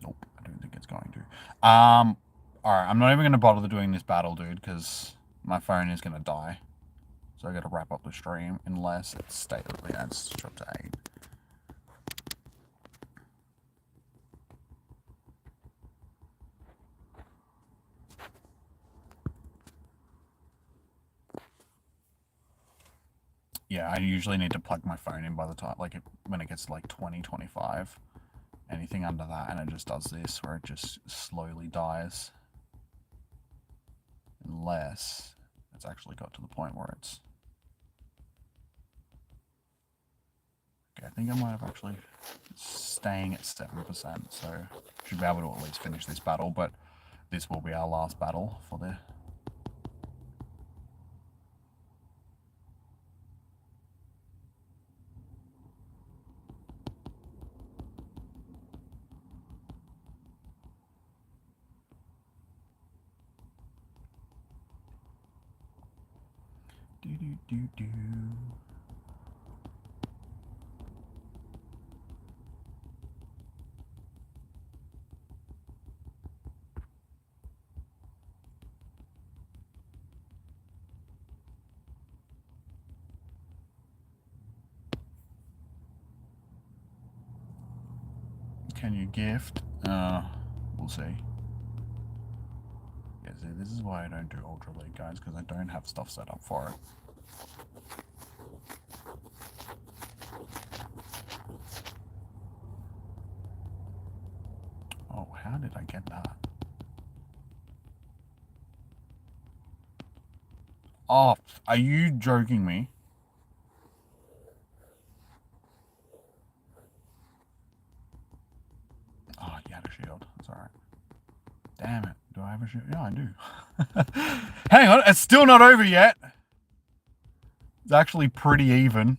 Nope, I don't think it's going to. Alright, I'm not even going to bother doing this battle, dude, because my phone is going to die. So I got to wrap up the stream unless it's stable. Yeah, it's dropped to 8. Yeah, I usually need to plug my phone in by the time, like, when it gets to like 20, 25. Anything under that, and it just does this, where it just slowly dies. Unless it's actually got to the point where it's... Okay, I think I might have actually staying at 7%, so should be able to at least finish this battle, but this will be our last battle for the... Do-do-do-do. Can you gift? We'll see. Yeah, see, this is why I don't do Ultra League, guys, because I don't have stuff set up for it. Oh, how did I get that? Oh, are you joking me? Oh, you had a shield. That's alright. Damn it. Do I have a shield? Yeah, I do. Hang on, it's still not over yet. It's actually pretty even.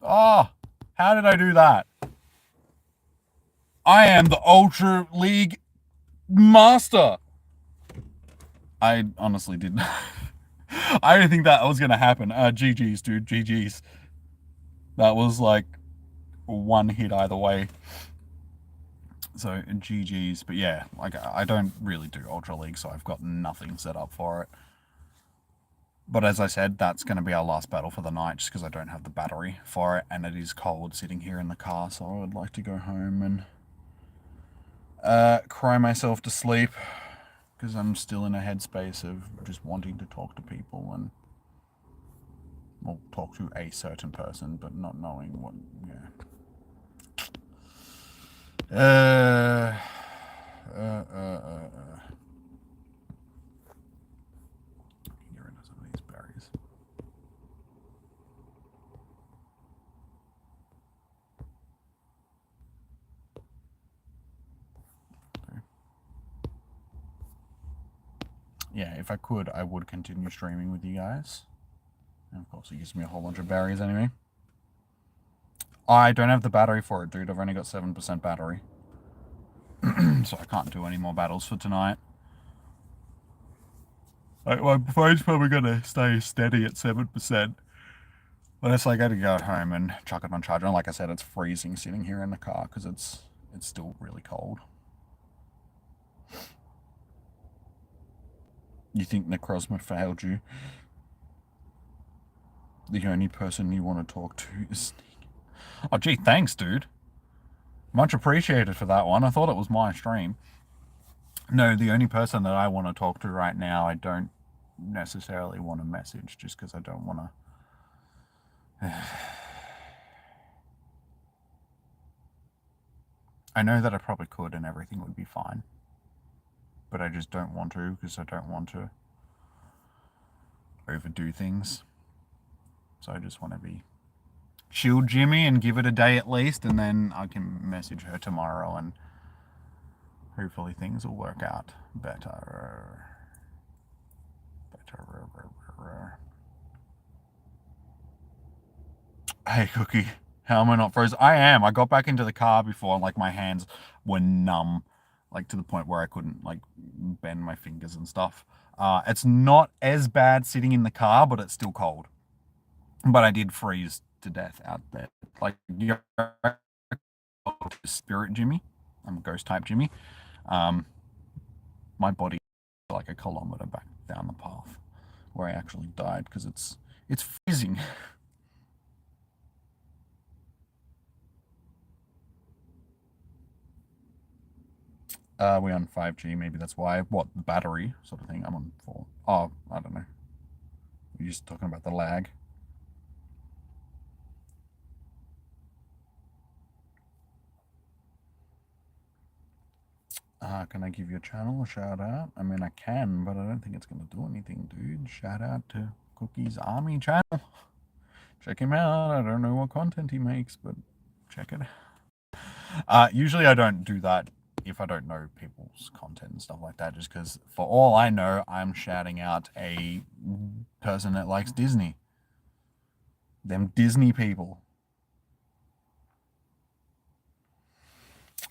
Oh, how did I do that? I am the Ultra League master. I honestly didn't. I didn't think that was going to happen. GG's, dude. GG's. That was like one hit either way. So GG's, but yeah, like I don't really do Ultra League, so I've got nothing set up for it. But as I said, that's going to be our last battle for the night, just because I don't have the battery for it, and it is cold sitting here in the car, so I would like to go home and cry myself to sleep, because I'm still in a headspace of just wanting to talk to people and, well, talk to a certain person, but not knowing what, yeah. Get rid of some of these berries. Yeah, if I could, I would continue streaming with you guys. And of course, it gives me a whole bunch of berries anyway. I don't have the battery for it, dude. I've only got 7% battery. So I can't do any more battles for tonight. My phone's probably going to stay steady at 7%. Unless I got to go home and chuck it on charger. And like I said, it's freezing sitting here in the car because it's still really cold. You think Necrozma failed you? The only person you want to talk to is Sneak. Oh, gee, thanks, dude. Much appreciated for that one. I thought it was my stream. No, the only person that I want to talk to right now, I don't necessarily want to message just because I don't want to. I know that I probably could and everything would be fine. But I just don't want to because I don't want to overdo things. So I just want to be chill Jimmy and give it a day at least, and then I can message her tomorrow and hopefully things will work out better. Hey Cookie, how am I not frozen? I am. I got back into the car before and like my hands were numb, like to the point where I couldn't like bend my fingers and stuff. It's not as bad sitting in the car, but it's still cold. But I did freeze to death out there. Like you're spirit Jimmy. I'm a ghost type Jimmy. My body is like a kilometer back down the path where I actually died because it's freezing. We're on 5G, maybe that's why. What, battery sort of thing? I'm on 4. Oh, I don't know. You're just talking about the lag. Can I give your channel a shout out? I mean, I can, but I don't think it's going to do anything, dude. Shout out to Cookie's Army channel. Check him out. I don't know what content he makes, but check it out. Usually I don't do that if I don't know people's content and stuff like that, just because for all I know, I'm shouting out a person that likes Disney. Them Disney people.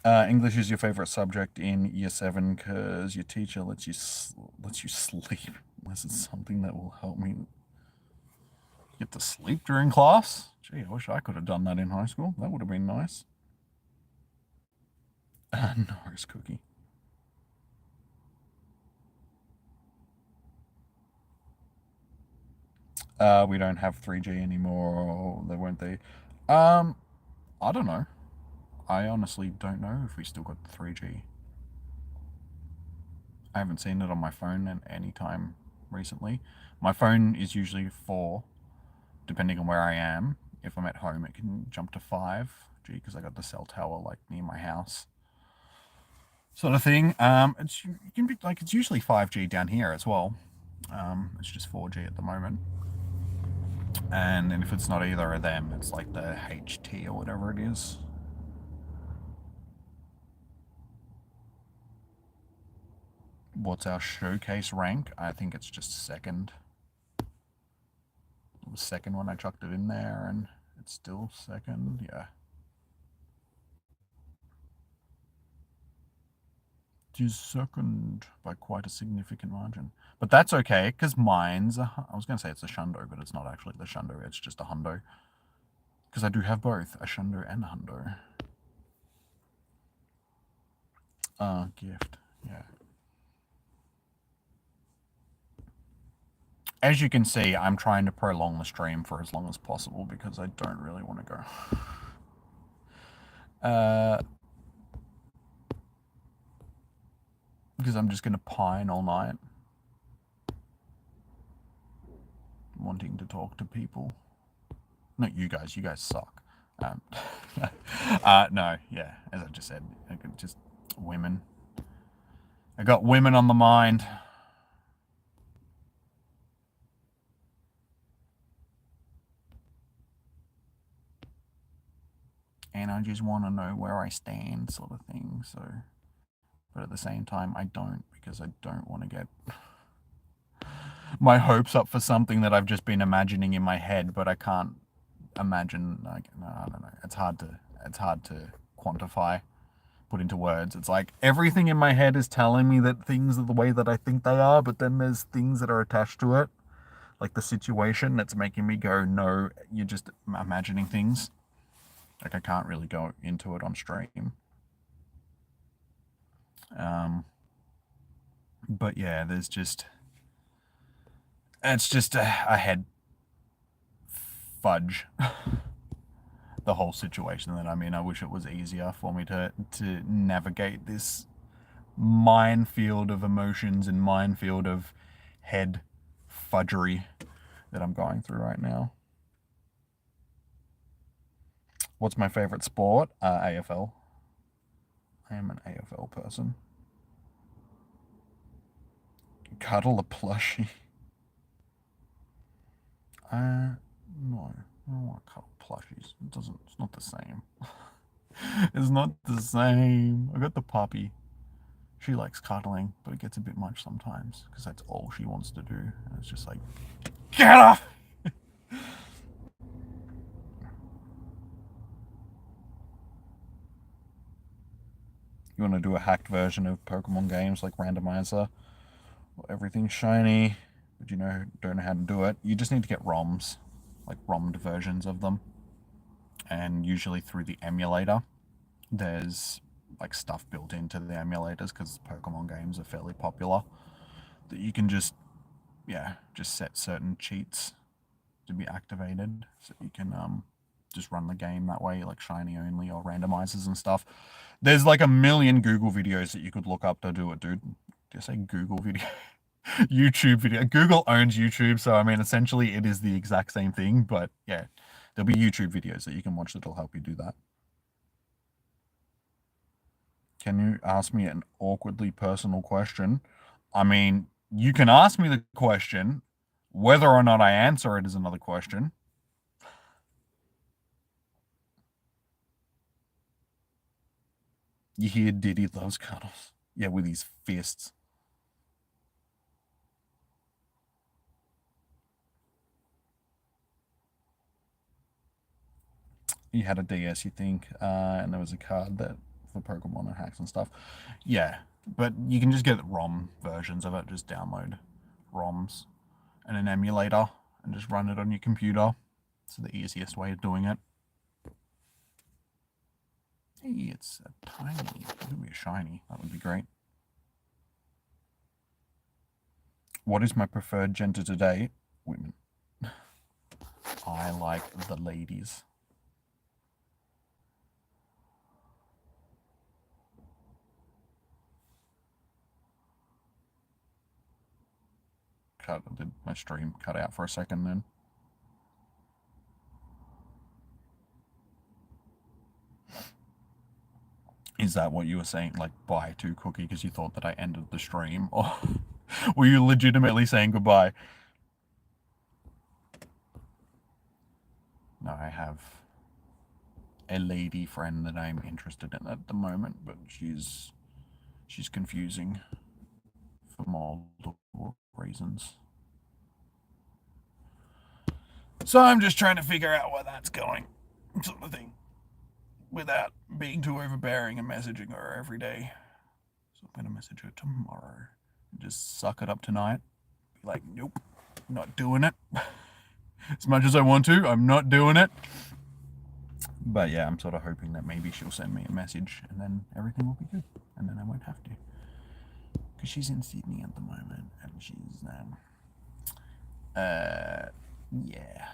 English is your favorite subject in year 7 because your teacher lets you sleep, unless it's something that will help me get to sleep during class. Gee, I wish I could have done that in high school. That would have been nice. Norris Cookie. We don't have 3G anymore. They won't they? I don't know. I honestly don't know if we still got 3G. I haven't seen it on my phone at any time recently. My phone is usually 4, depending on where I am. If I'm at home, it can jump to 5G because I got the cell tower like near my house, sort of thing. It can be like it's usually 5G down here as well. It's just 4G at the moment. And then if it's not either of them, it's like the HT or whatever it is. What's our showcase rank? I think it's just second. It was second when I chucked it in there, and it's still second. Yeah. It is second by quite a significant margin. But that's okay, because mine's I was going to say it's a shundo, but it's not actually the shundo. It's just a hundo. Because I do have both, a shundo and a hundo. Gift. Yeah. As you can see, I'm trying to prolong the stream for as long as possible because I don't really want to go. Because I'm just going to pine all night. Wanting to talk to people. Not you guys suck. No, yeah, as I just said, just women. I got women on the mind. And I just want to know where I stand, sort of thing. So, but at the same time, I don't, because I don't want to get my hopes up for something that I've just been imagining in my head, but I can't imagine. Like, no, I don't know. It's hard to quantify, put into words. It's like everything in my head is telling me that things are the way that I think they are, but then there's things that are attached to it, like the situation that's making me go, no, you're just imagining things. Like I can't really go into it on stream. But yeah, it's just a head fudge. The whole situation that I'm in. I wish it was easier for me to navigate this minefield of emotions and minefield of head fudgery that I'm going through right now. What's my favorite sport? AFL. I am an AFL person. Cuddle a plushie. No, I don't want to cuddle plushies. It's not the same. It's not the same. I got the puppy. She likes cuddling, but it gets a bit much sometimes because that's all she wants to do. And it's just like, get off! You want to do a hacked version of Pokemon games like randomizer? Well, everything's shiny, but you don't know how to do it. You just need to get ROMs, like ROMmed versions of them. And usually through the emulator, there's like stuff built into the emulators because Pokemon games are fairly popular that you can just set certain cheats to be activated so you can just run the game that way, like shiny only or randomizers and stuff. There's like a million Google videos that you could look up to do it, dude. Did I say Google video? YouTube video. Google owns YouTube, so I mean essentially it is the exact same thing, but yeah, there'll be YouTube videos that you can watch that'll help you do that. Can you ask me an awkwardly personal question? I mean, you can ask me the question. Whether or not I answer it is another question. You hear Diddy loves cuddles. Yeah, with his fists. You had a DS, you think, and there was a card that for Pokemon and hacks and stuff. Yeah, but you can just get ROM versions of it. Just download ROMs and an emulator and just run it on your computer. It's the easiest way of doing it. Hey, it's a tiny. It could be a shiny. That would be great. What is my preferred gender today? Women. I like the ladies. Did my stream cut out for a second then? Is that what you were saying? Like, bye to Cookie because you thought that I ended the stream? Or were you legitimately saying goodbye? No, I have a lady friend that I'm interested in at the moment, but she's confusing for multiple reasons. So I'm just trying to figure out where that's going, sort of thing, without being too overbearing and messaging her every day. So I'm gonna message her tomorrow. Just suck it up tonight. Be like, nope, not doing it. As much as I want to, I'm not doing it. But yeah, I'm sort of hoping that maybe she'll send me a message and then everything will be good. And then I won't have to. Because she's in Sydney at the moment and she's, yeah,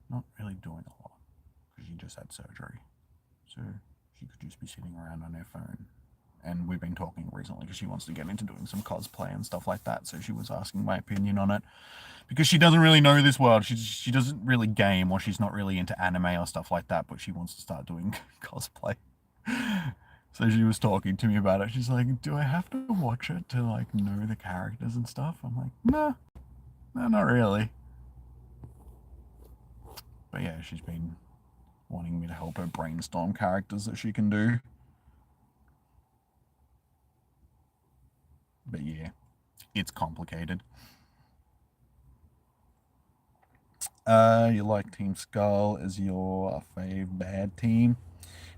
not really doing a lot because she just had surgery. So she could just be sitting around on her phone. And we've been talking recently because she wants to get into doing some cosplay and stuff like that. So she was asking my opinion on it because she doesn't really know this world. She doesn't really game or she's not really into anime or stuff like that. But she wants to start doing cosplay. So she was talking to me about it. She's like, "Do I have to watch it to like know the characters and stuff?" I'm like, "No, no, not really." But yeah, she's been wanting me to help her brainstorm characters that she can do. But yeah, it's complicated. You like Team Skull as your fave bad team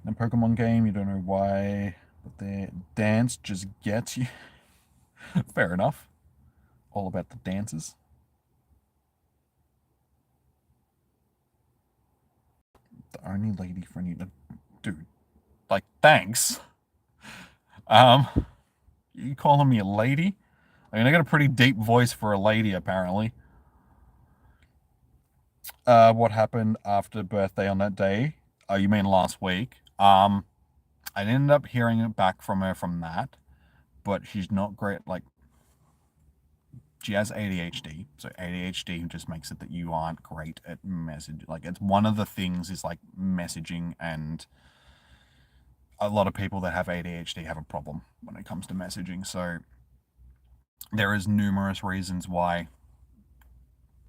in a Pokemon game. You don't know why, but their dance just gets you. Fair enough. All about the dances. The only lady friendly to dude. Like, thanks. Um, you calling me a lady? I mean, I got a pretty deep voice for a lady, apparently. What happened after birthday on that day? Oh, you mean last week? I ended up hearing it back from her from that, but she's not great. Like, she has ADHD, so ADHD just makes it that you aren't great at message. Like, it's one of the things is like messaging, and a lot of people that have ADHD have a problem when it comes to messaging. So there is numerous reasons why I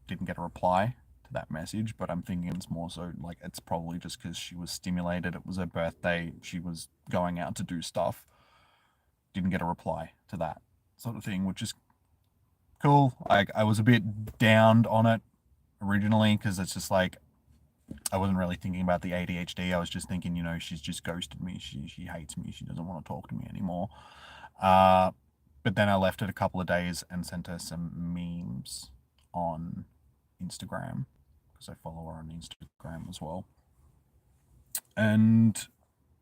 didn't get a reply to that message, but I'm thinking it's more so like it's probably just because she was stimulated. It was her birthday. She was going out to do stuff. Didn't get a reply to that sort of thing, which is cool. Like I was a bit downed on it originally because it's just like I wasn't really thinking about the ADHD. I was just thinking, she's just ghosted me. She hates me. She doesn't want to talk to me anymore. Uh, but then I left it a couple of days and sent her some memes on Instagram because I follow her on Instagram as well. And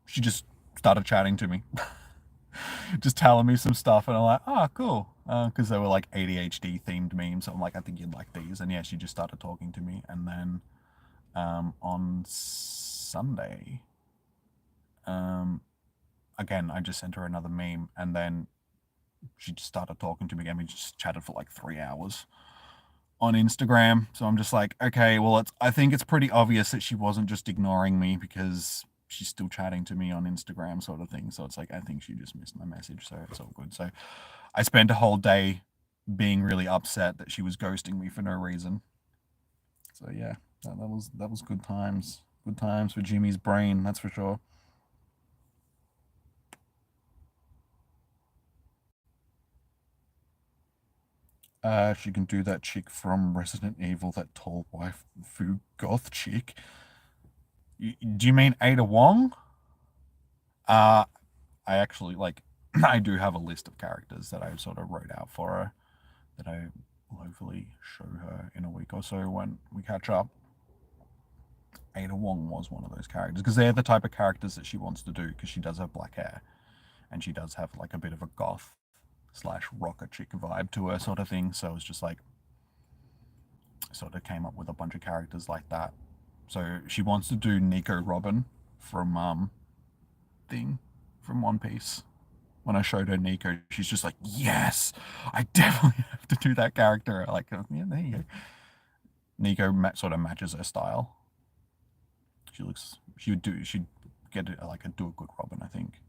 she just started chatting to me, just telling me some stuff. And I'm like, oh, cool. Because they were like ADHD themed memes. So I'm like, I think you'd like these. And yeah, she just started talking to me. And then on Sunday, again, I just sent her another meme. And then she just started talking to me again. We just chatted for like 3 hours on Instagram. So I'm just like, okay, well, I think it's pretty obvious that she wasn't just ignoring me because she's still chatting to me on Instagram, sort of thing. So it's like, I think she just missed my message. So it's all good. So I spent a whole day being really upset that she was ghosting me for no reason. So yeah, that was good times. Good times for Jimmy's brain, that's for sure. She can do that chick from Resident Evil, that tall wife fu goth chick. Do you mean Ada Wong? Uh, I actually like. I do have a list of characters that I sort of wrote out for her that I will hopefully show her in a week or so when we catch up. Ada Wong was one of those characters because they're the type of characters that she wants to do because she does have black hair and she does have like a bit of a goth slash rocker chick vibe to her sort of thing. So it's just like sort of came up with a bunch of characters like that. So she wants to do Nico Robin from thing from One Piece. When I showed her Nico, she's just like, "Yes, I definitely have to do that character." Like, yeah, there you go. Nico sort of matches her style. She'd get it like a do a good Robin, I think.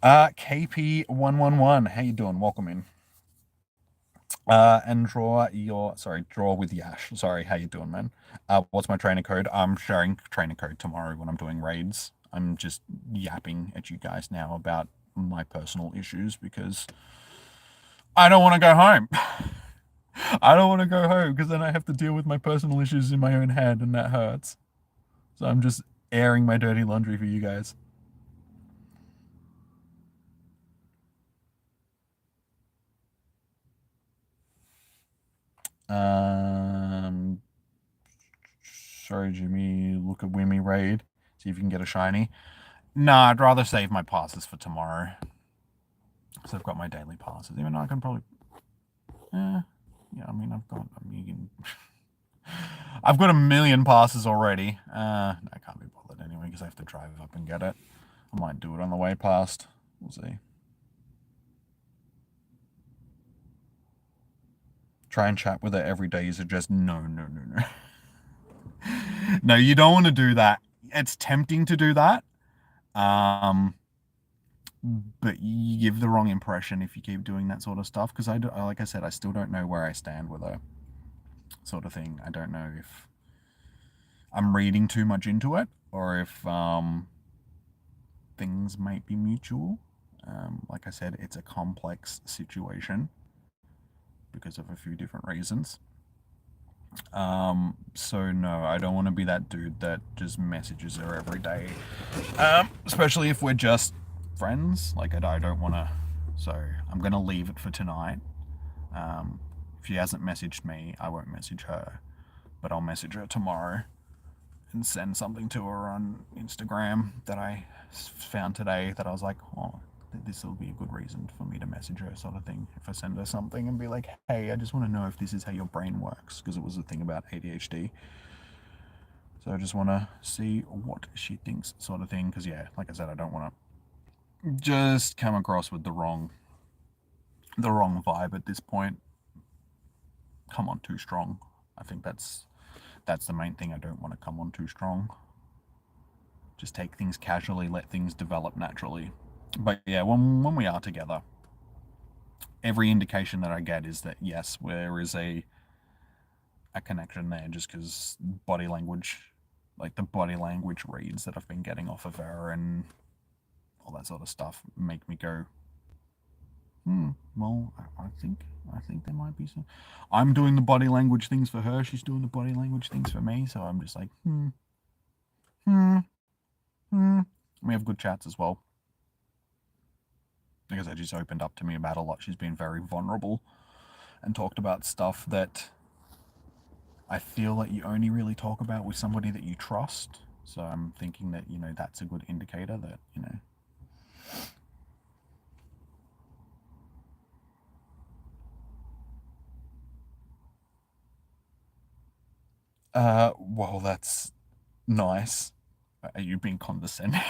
KP111, how you doing? Welcome in. And draw with Yash. Sorry, how you doing, man? What's my trainer code? I'm sharing trainer code tomorrow when I'm doing raids. I'm just yapping at you guys now about my personal issues because I don't want to go home. I don't want to go home because then I have to deal with my personal issues in my own head and that hurts. So I'm just airing my dirty laundry for you guys. Um, Sorry, Jimmy. Look at Wimmy raid. See if you can get a shiny. Nah, I'd rather save my passes for tomorrow. So I've got my daily passes. Even though I can probably... yeah, I mean, I've got a million... I've got a million passes already. I can't be bothered anyway because I have to drive up and get it. I might do it on the way past. We'll see. Try and chat with her every day. You suggest no. No, you don't want to do that. It's tempting to do that. But you give the wrong impression if you keep doing that sort of stuff. Because like I said, I still don't know where I stand with her, sort of thing. I don't know if I'm reading too much into it or if things might be mutual. Like I said, it's a complex situation because of a few different reasons. So no, I don't want to be that dude that just messages her every day. Especially if we're just friends. Like I don't want to. So I'm gonna leave it for tonight. If she hasn't messaged me, I won't message her, but I'll message her tomorrow and send something to her on Instagram that I found today that I was like, oh, this will be a good reason for me to message her, sort of thing. If I send her something and be like, hey, I just want to know if this is how your brain works, because it was a thing about ADHD. So I just want to see what she thinks, sort of thing. Because yeah, like I said, I don't want to just come across with the wrong vibe at this point. Come on too strong. I think that's the main thing. I don't want to come on too strong. Just take things casually, let things develop naturally. But yeah, when we are together, every indication that I get is that yes, there is a connection there, just because body language, like the body language reads that I've been getting off of her and all that sort of stuff, make me go, well, I think there might be some. I'm doing the body language things for her. She's doing the body language things for me. So I'm just like, We have good chats as well. Because she's opened up to me about a lot. She's been very vulnerable and talked about stuff that I feel that you only really talk about with somebody that you trust. So I'm thinking that, that's a good indicator that, well, that's nice. Are you being condescending?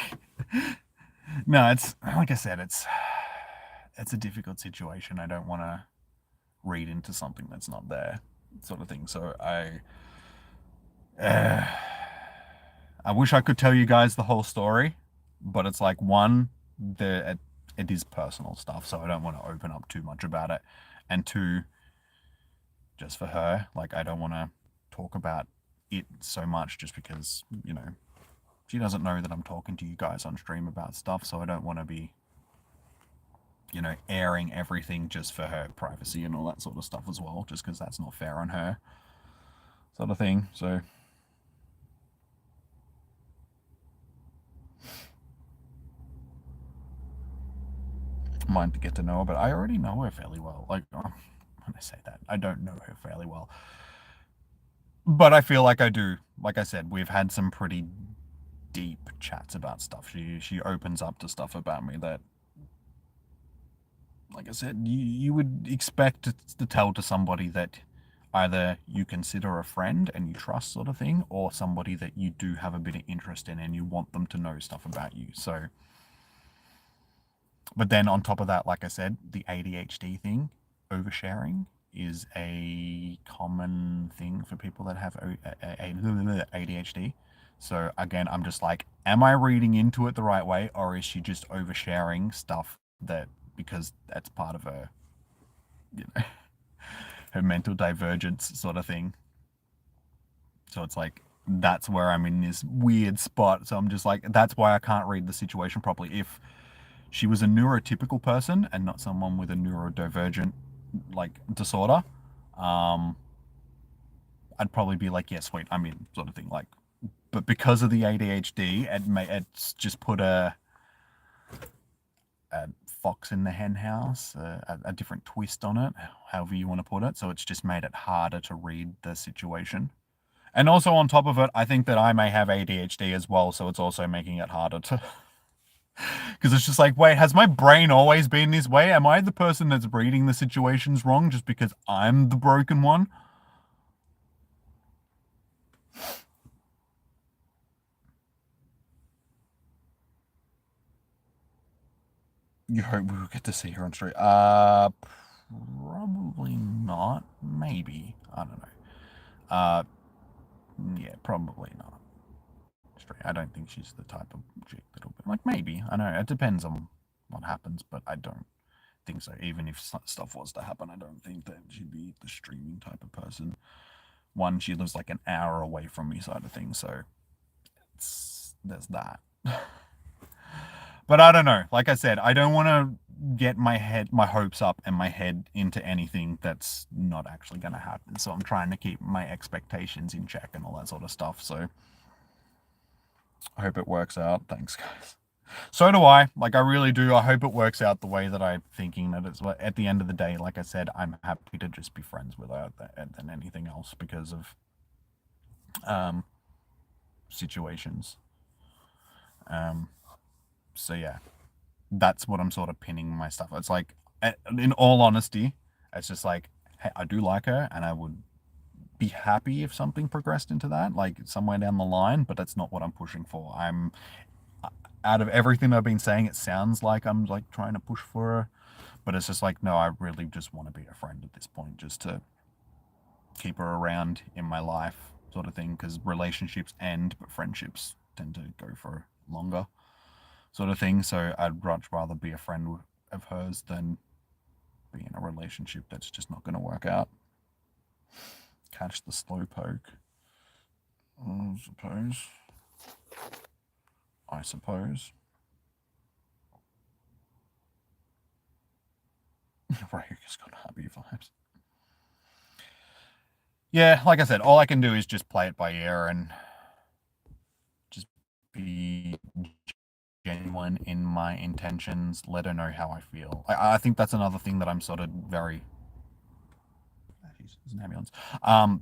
No, it's like I said, it's a difficult situation. I don't want to read into something that's not there, sort of thing. So I wish I could tell you guys the whole story, but it's like, one, it is personal stuff, so I don't want to open up too much about it, and two, just for her, like I don't want to talk about it so much just because she doesn't know that I'm talking to you guys on stream about stuff, so I don't want to be airing everything just for her privacy and all that sort of stuff as well, just because that's not fair on her, sort of thing. So mind to get to know her, but I already know her fairly well. Like, when I say that, I don't know her fairly well, but I feel like I do. Like I said, we've had some pretty deep chats about stuff. She opens up to stuff about me that, like I said, you would expect to tell to somebody that either you consider a friend and you trust, sort of thing, or somebody that you do have a bit of interest in and you want them to know stuff about you. So, but then on top of that, like I said, the ADHD thing, oversharing, is a common thing for people that have ADHD. So again, I'm just like, am I reading into it the right way, or is she just oversharing stuff that, because that's part of her, her mental divergence, sort of thing. So it's like, that's where I'm in this weird spot. So I'm just like, that's why I can't read the situation properly. If she was a neurotypical person and not someone with a neurodivergent disorder, I'd probably be like, yeah, sweet, I'm in, sort of thing. Like, but because of the ADHD, it's just put a fox in the hen house, a different twist on it, however you want to put it. So it's just made it harder to read the situation. And also on top of it, I think that I may have ADHD as well, so it's also making it harder to. Because it's just like, wait, has my brain always been this way? Am I the person that's reading the situations wrong just because I'm the broken one? You hope we will get to see her on stream. Probably not. Maybe. I don't know. Uh, yeah, probably not. I don't think she's the type of chick that'll be like, maybe. I know it depends on what happens, but I don't think so. Even if stuff was to happen, I don't think that she'd be the streaming type of person. One, she lives like an hour away from me, side of things, so there's that. But I don't know. Like I said, I don't want to get my hopes up and my head into anything that's not actually going to happen. So I'm trying to keep my expectations in check and all that sort of stuff. So I hope it works out. Thanks, guys. So do I. Like, I really do. I hope it works out the way that I'm thinking that it's. At the end of the day, like I said, I'm happy to just be friends with her than anything else because of situations. So yeah, that's what I'm sort of pinning my stuff. It's like, in all honesty, it's just like, hey, I do like her, and I would be happy if something progressed into that, like somewhere down the line. But that's not what I'm pushing for. I'm out of everything I've been saying, it sounds like I'm like trying to push for her, but it's just like, no, I really just want to be a friend at this point, just to keep her around in my life, sort of thing. Because relationships end, but friendships tend to go for longer, sort of thing. So I'd much rather be a friend of hers than be in a relationship that's just not going to work out. Catch the slow poke. I suppose. I suppose. Ryuga's got happy vibes. Yeah, like I said, all I can do is just play it by ear and just be genuine in my intentions, let her know how I feel. I think that's another thing that I'm sort of very. There's an ambulance.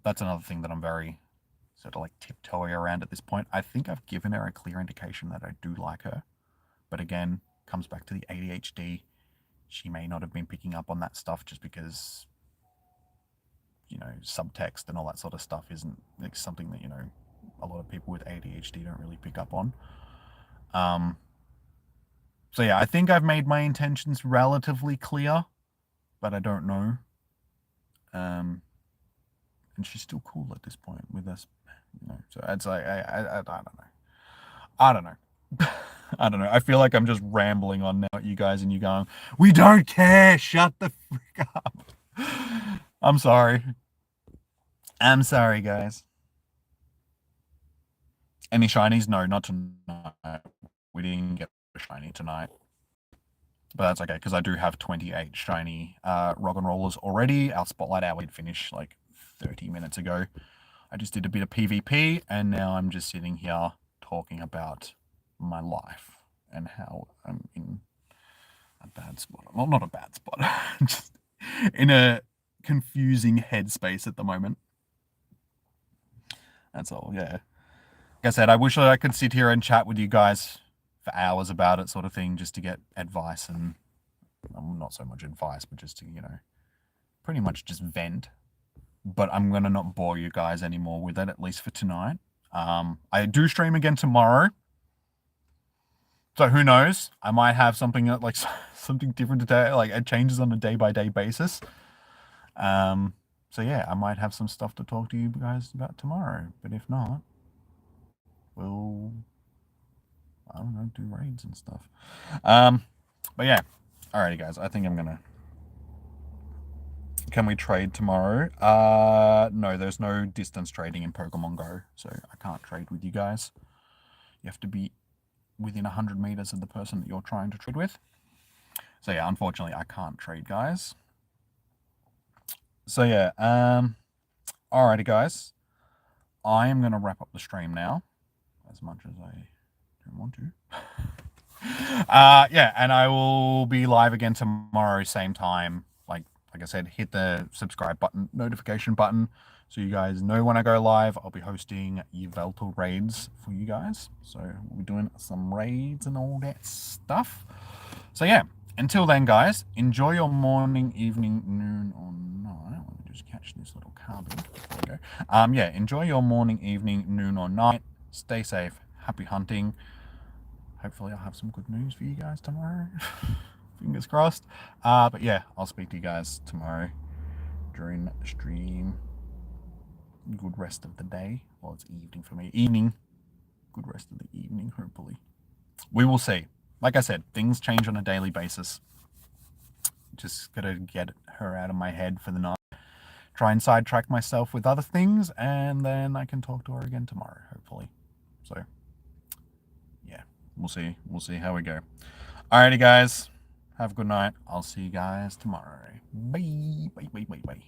That's another thing that I'm very sort of like tiptoeing around at this point. I think I've given her a clear indication that I do like her, but again, comes back to the ADHD. She may not have been picking up on that stuff just because, subtext and all that sort of stuff isn't like something that, a lot of people with ADHD don't really pick up on. So yeah, I think I've made my intentions relatively clear, but I don't know. And she's still cool at this point with us, So it's like I don't know. I don't know. I don't know. I feel like I'm just rambling on now at you guys, and you going, "We don't care. Shut the frick up." I'm sorry. I'm sorry, guys. Any shinies? No, not tonight. We didn't get a shiny tonight. But that's okay, because I do have 28 shiny Roggenrolas already. Our Spotlight Hour did finish like 30 minutes ago. I just did a bit of PvP, and now I'm just sitting here talking about my life and how I'm in a bad spot. Well, not a bad spot. Just in a confusing headspace at the moment. That's all, yeah. Like I said, I wish I could sit here and chat with you guys for hours about it, sort of thing, just to get advice and not so much advice, but just to, pretty much just vent. But I'm going to not bore you guys anymore with it, at least for tonight. I do stream again tomorrow. So who knows? I might have something like something different today. Like it changes on a day-by-day basis. So yeah, I might have some stuff to talk to you guys about tomorrow. But if not, we'll, I don't know, do raids and stuff. But yeah, alrighty guys. I think I'm gonna. Can we trade tomorrow? No, there's no distance trading in Pokemon Go, so I can't trade with you guys. You have to be within 100 meters of the person that you're trying to trade with. So yeah, unfortunately, I can't trade, guys. So yeah, alrighty, guys. I am gonna wrap up the stream now, as much as I don't want to. Yeah, and I will be live again tomorrow, same time, like like I said, hit the subscribe button, notification button, so you guys know when I go live. I'll be hosting Yveltal raids for you guys. So we'll be doing some raids and all that stuff. So yeah, until then, guys, enjoy your morning, evening, noon, or night. Let me just catch this little carbon. There we go. Yeah, enjoy your morning, evening, noon, or night. Stay safe. Happy hunting. Hopefully I'll have some good news for you guys tomorrow. Fingers crossed. But yeah, I'll speak to you guys tomorrow during the stream. Good rest of the day. Well, it's evening for me. Evening. Good rest of the evening, hopefully. We will see. Like I said, things change on a daily basis. Just gotta get her out of my head for the night. Try and sidetrack myself with other things, and then I can talk to her again tomorrow, hopefully. So, yeah, we'll see. We'll see how we go. Alrighty, guys. Have a good night. I'll see you guys tomorrow. Bye. Bye, bye, bye, bye.